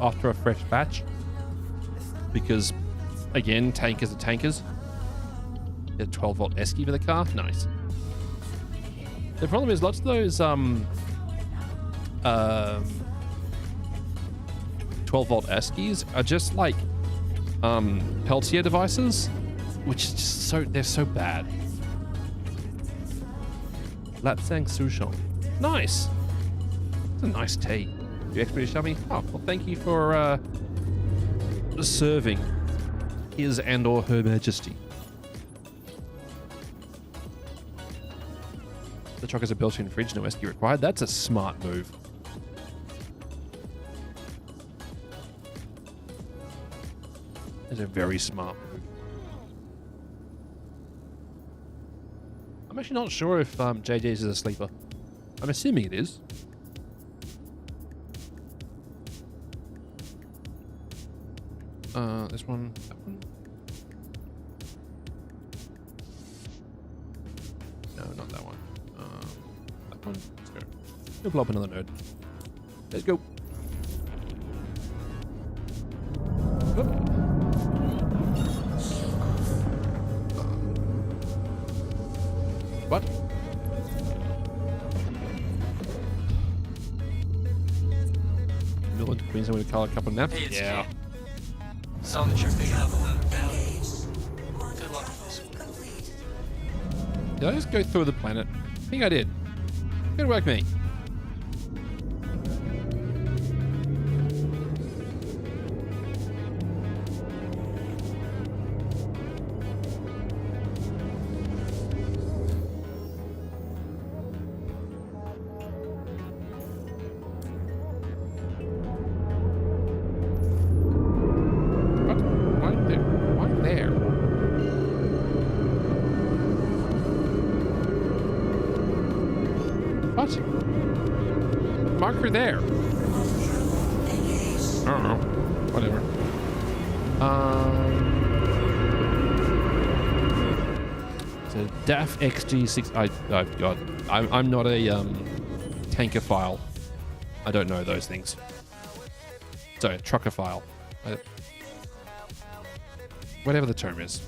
after a fresh batch. Because, again, tankers are tankers. A 12-volt esky for the car. Nice. The problem is lots of those 12-volt eskies are just like Peltier devices, which is just they're so bad. Lapsang Souchong. Nice. It's a nice tea. You expert show me? Oh, well, thank you for serving His and or Her Majesty. The truck has a built-in fridge, no esky required. That's a smart move. That's a very smart move. I'm actually not sure if JJ's is a sleeper. I'm assuming it is. This one, that one. No, not that one. That one. Let's go. We'll blow up another node. Let's go. Whoop. What? Middle of Queensland with a color couple naps? Hey, it's Yeah. Kate. Saw that you're picking up another bounty. Good luck with this one. Did I just go through the planet? I think I did. Good work, me. What? Marker there. I don't know. Whatever. So DAF XG6. God, I'm not a tankophile. I don't know those things. So truckophile. Whatever the term is.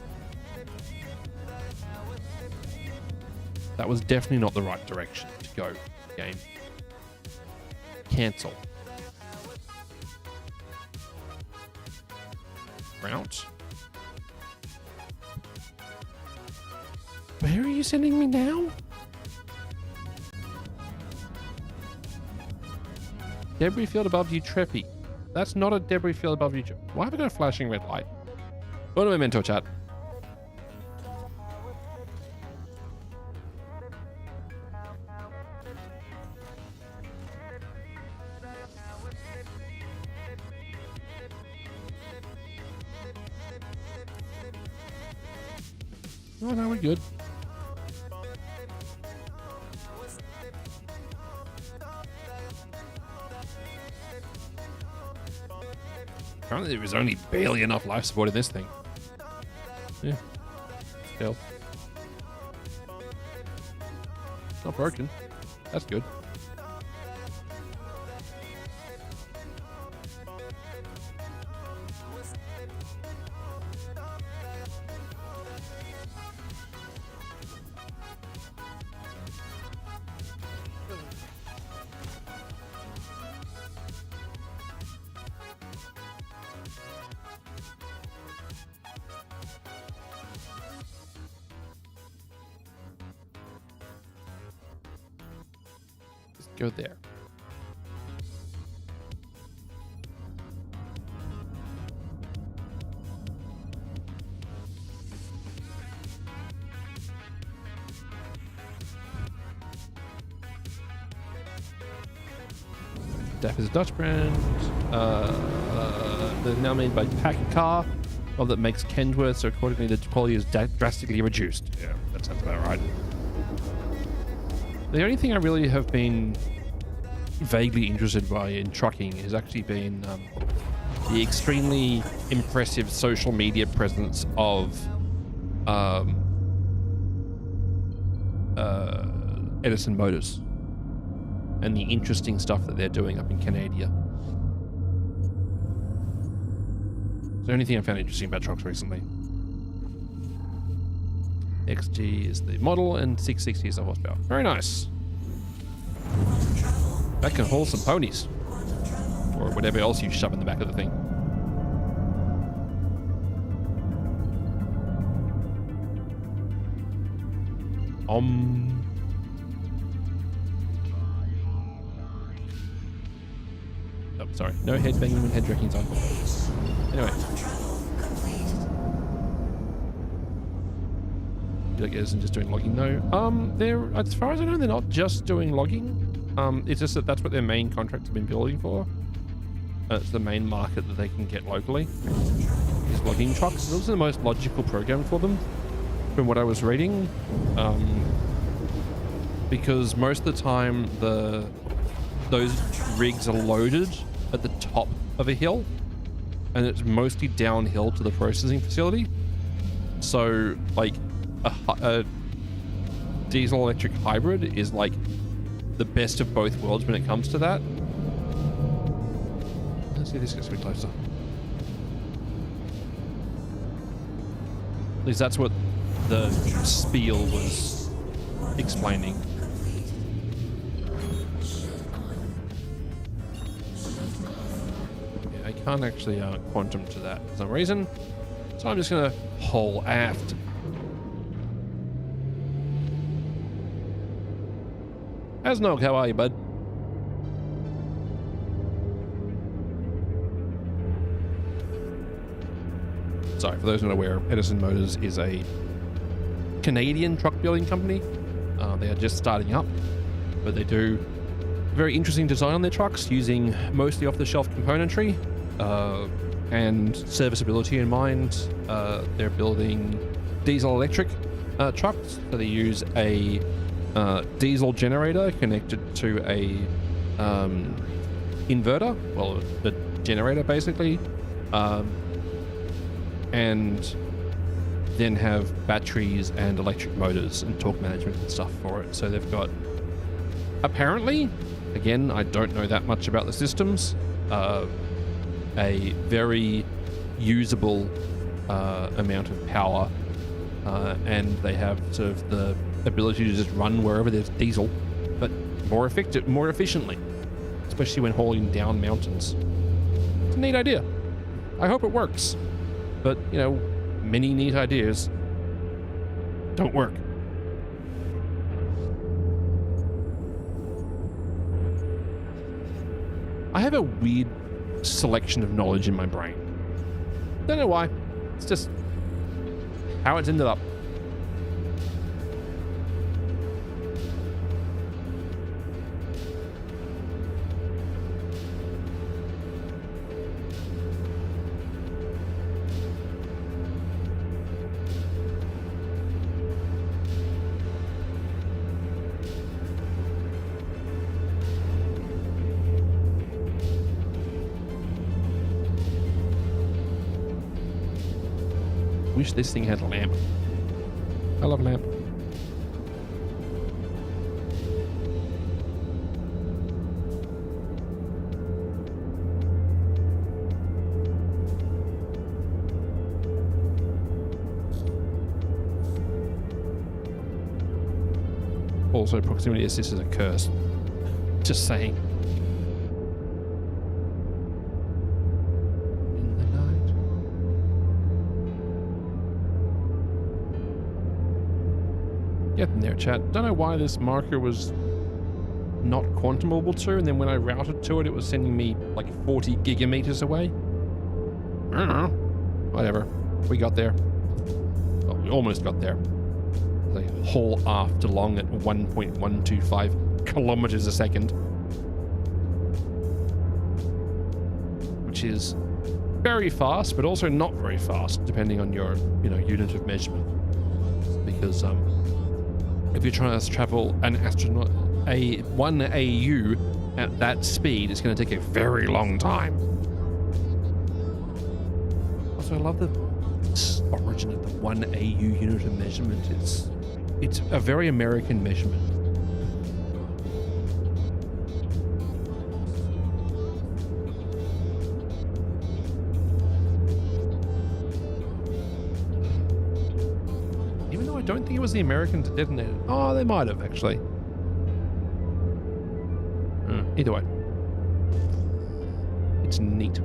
That was definitely not the right direction to go, game. Cancel. Route. Where are you sending me now? Debris field above you, Treppy. That's not a debris field above you. Why have I got a flashing red light? What am I meant to chat? Oh, no, we're good. Apparently there was only barely enough life support in this thing. Yeah. Still. Not broken. That's good. Go there. DAF is a Dutch brand. They're now made by Packard, that makes Kenworth, so accordingly the quality is drastically reduced. Yeah, that sounds about right. The only thing I really have been vaguely interested by in trucking has actually been the extremely impressive social media presence of Edison Motors and the interesting stuff that they're doing up in Canada. It's the only thing I found interesting about trucks recently. XG is the model and 660 is the horsepower. Very nice. That can haul some ponies. Or whatever else you shove in the back of the thing. Oh, sorry. No head banging when head tracking's on. Anyway. Like Edison just doing logging? No. They're, as far as I know, they're not just doing logging. It's just that that's what their main contracts have been building for. It's the main market that they can get locally. Is logging trucks. Those are the most logical program for them, from what I was reading. Because most of the time, those rigs are loaded at the top of a hill, and it's mostly downhill to the processing facility. So, like, a diesel electric hybrid is like the best of both worlds when it comes to that. Let's see if this gets a bit closer. At least that's what the spiel was explaining. Yeah, I can't actually quantum to that for some reason, so I'm just gonna haul aft. Asnog, how are you, bud? Sorry, for those not aware, Edison Motors is a Canadian truck building company. They are just starting up, but they do very interesting design on their trucks using mostly off-the-shelf componentry and serviceability in mind. They're building diesel electric trucks, so they use a diesel generator connected to a inverter, well, the generator basically, and then have batteries and electric motors and torque management and stuff for it. So they've got, apparently, again, I don't know that much about the systems, a very usable amount of power, and they have sort of the ability to just run wherever there's diesel, but more efficiently, especially when hauling down mountains. It's a neat idea. I hope it works. But, you know, many neat ideas don't work. I have a weird selection of knowledge in my brain. Don't know why. It's just how it's ended up. Wish this thing had a lamp. I love lamp. Also, proximity assist is a curse. Just saying. In the night. Getting there, chat. Don't know why this marker was not quantumable to, and then when I routed to it, it was sending me like 40 gigameters away. I don't know. Whatever. We got there. Well, we almost got there. The whole aft along at 1.125 kilometers a second, which is very fast, but also not very fast, depending on your, you know, unit of measurement. Because if you're trying to travel an astronaut, one AU at that speed, it's going to take a very long time. Also, I love the origin of the 1 AU unit of measurement. It's a very American measurement. Even though I don't think it was the Americans that detonated. Oh, they might have actually. Either way, it's neat.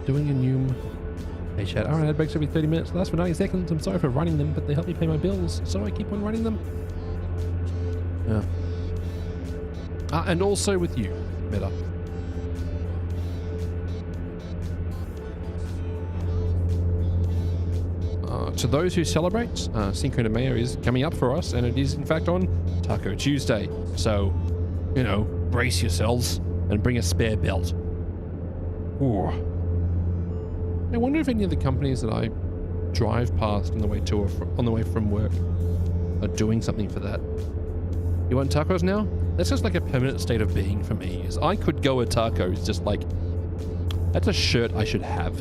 Doing a new. Hey chat, our ad breaks every 30 minutes, last for 90 seconds. I'm sorry for running them, but they help me pay my bills, so I keep on running them. Yeah. And also with you, Meta. To those who celebrate, Cinco de Mayo is coming up for us, and it is in fact on Taco Tuesday. So, you know, brace yourselves and bring a spare belt. Ooh. I wonder if any of the companies that I drive past on the way to or on the way from work are doing something for that. You want tacos now? That's just like a permanent state of being for me. Is I could go with tacos, just like that's a shirt I should have.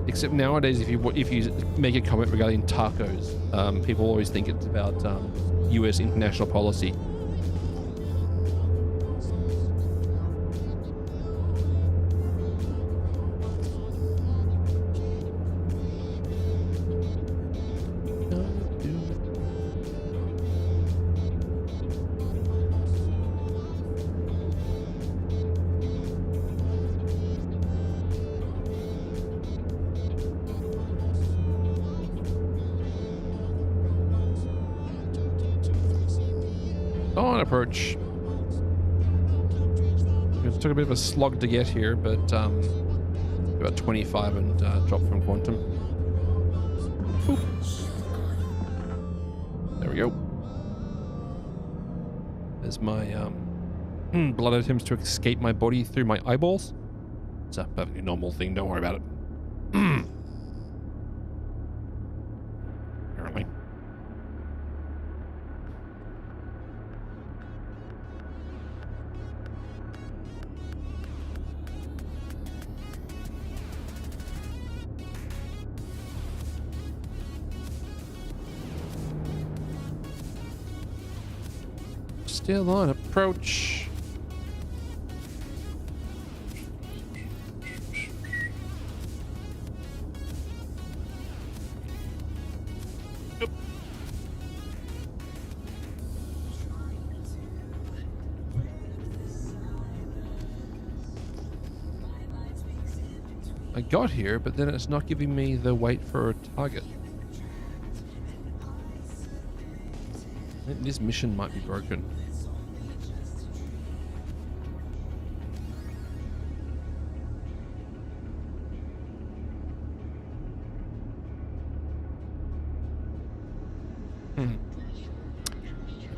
Except nowadays, if you make a comment regarding tacos, people always think it's about U.S. international policy. line approach. It took a bit of a slog to get here, but about 25 and drop from quantum. Boop. There we go. There's my blood attempts to escape my body through my eyeballs. It's a perfectly normal thing. Don't worry about it. Apparently. Still on approach. Nope. I got here, but then it's not giving me the wait for a target. I think this mission might be broken.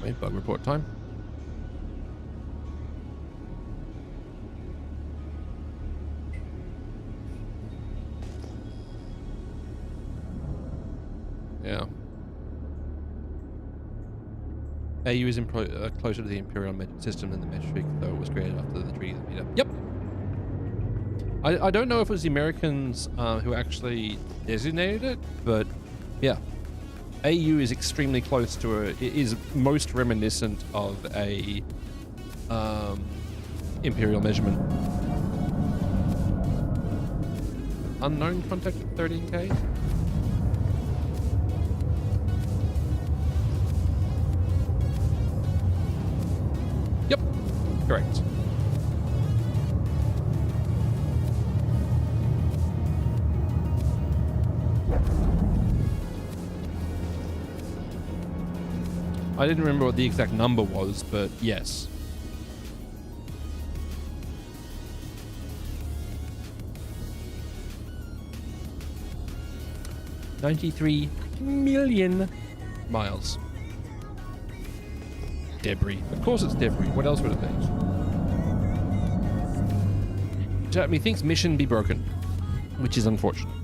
Anyway, bug report time. Yeah. AU is closer to the Imperial system than the metric, though it was created after the treaty that made up. Yep. I don't know if it was the Americans who actually designated it, but yeah. AU is extremely close to it is most reminiscent of a Imperial measurement. Unknown contact at 13k. Yep, correct. I didn't remember what the exact number was, but yes. $93 million miles. Debris. Of course it's debris. What else would it be? Methinks mission be broken, which is unfortunate.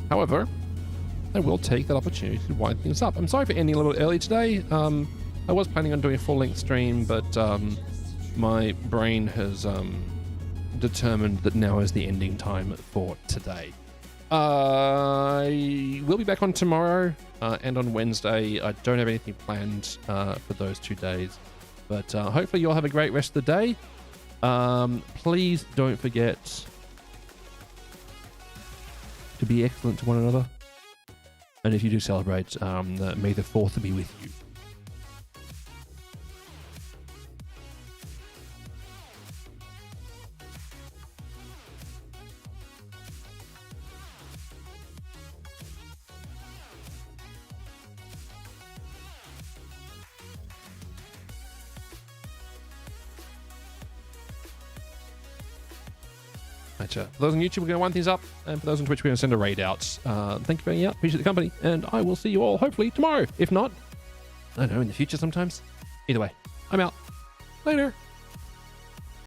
However, I will take that opportunity to wind things up. I'm sorry for ending a little early today. I was planning on doing a full-length stream, but my brain has determined that now is the ending time for today. I will be back on tomorrow and on Wednesday. I don't have anything planned for those 2 days, but hopefully you'll have a great rest of the day. Please don't forget to be excellent to one another. And if you do celebrate, may the 4th be with you. For those on YouTube, we're going to wind things up, and for those on Twitch, we're going to send a raid out. Thank you for hanging out. Appreciate the company, and I will see you all hopefully tomorrow. If not, I don't know, in the future sometimes. Either way, I'm out. Later.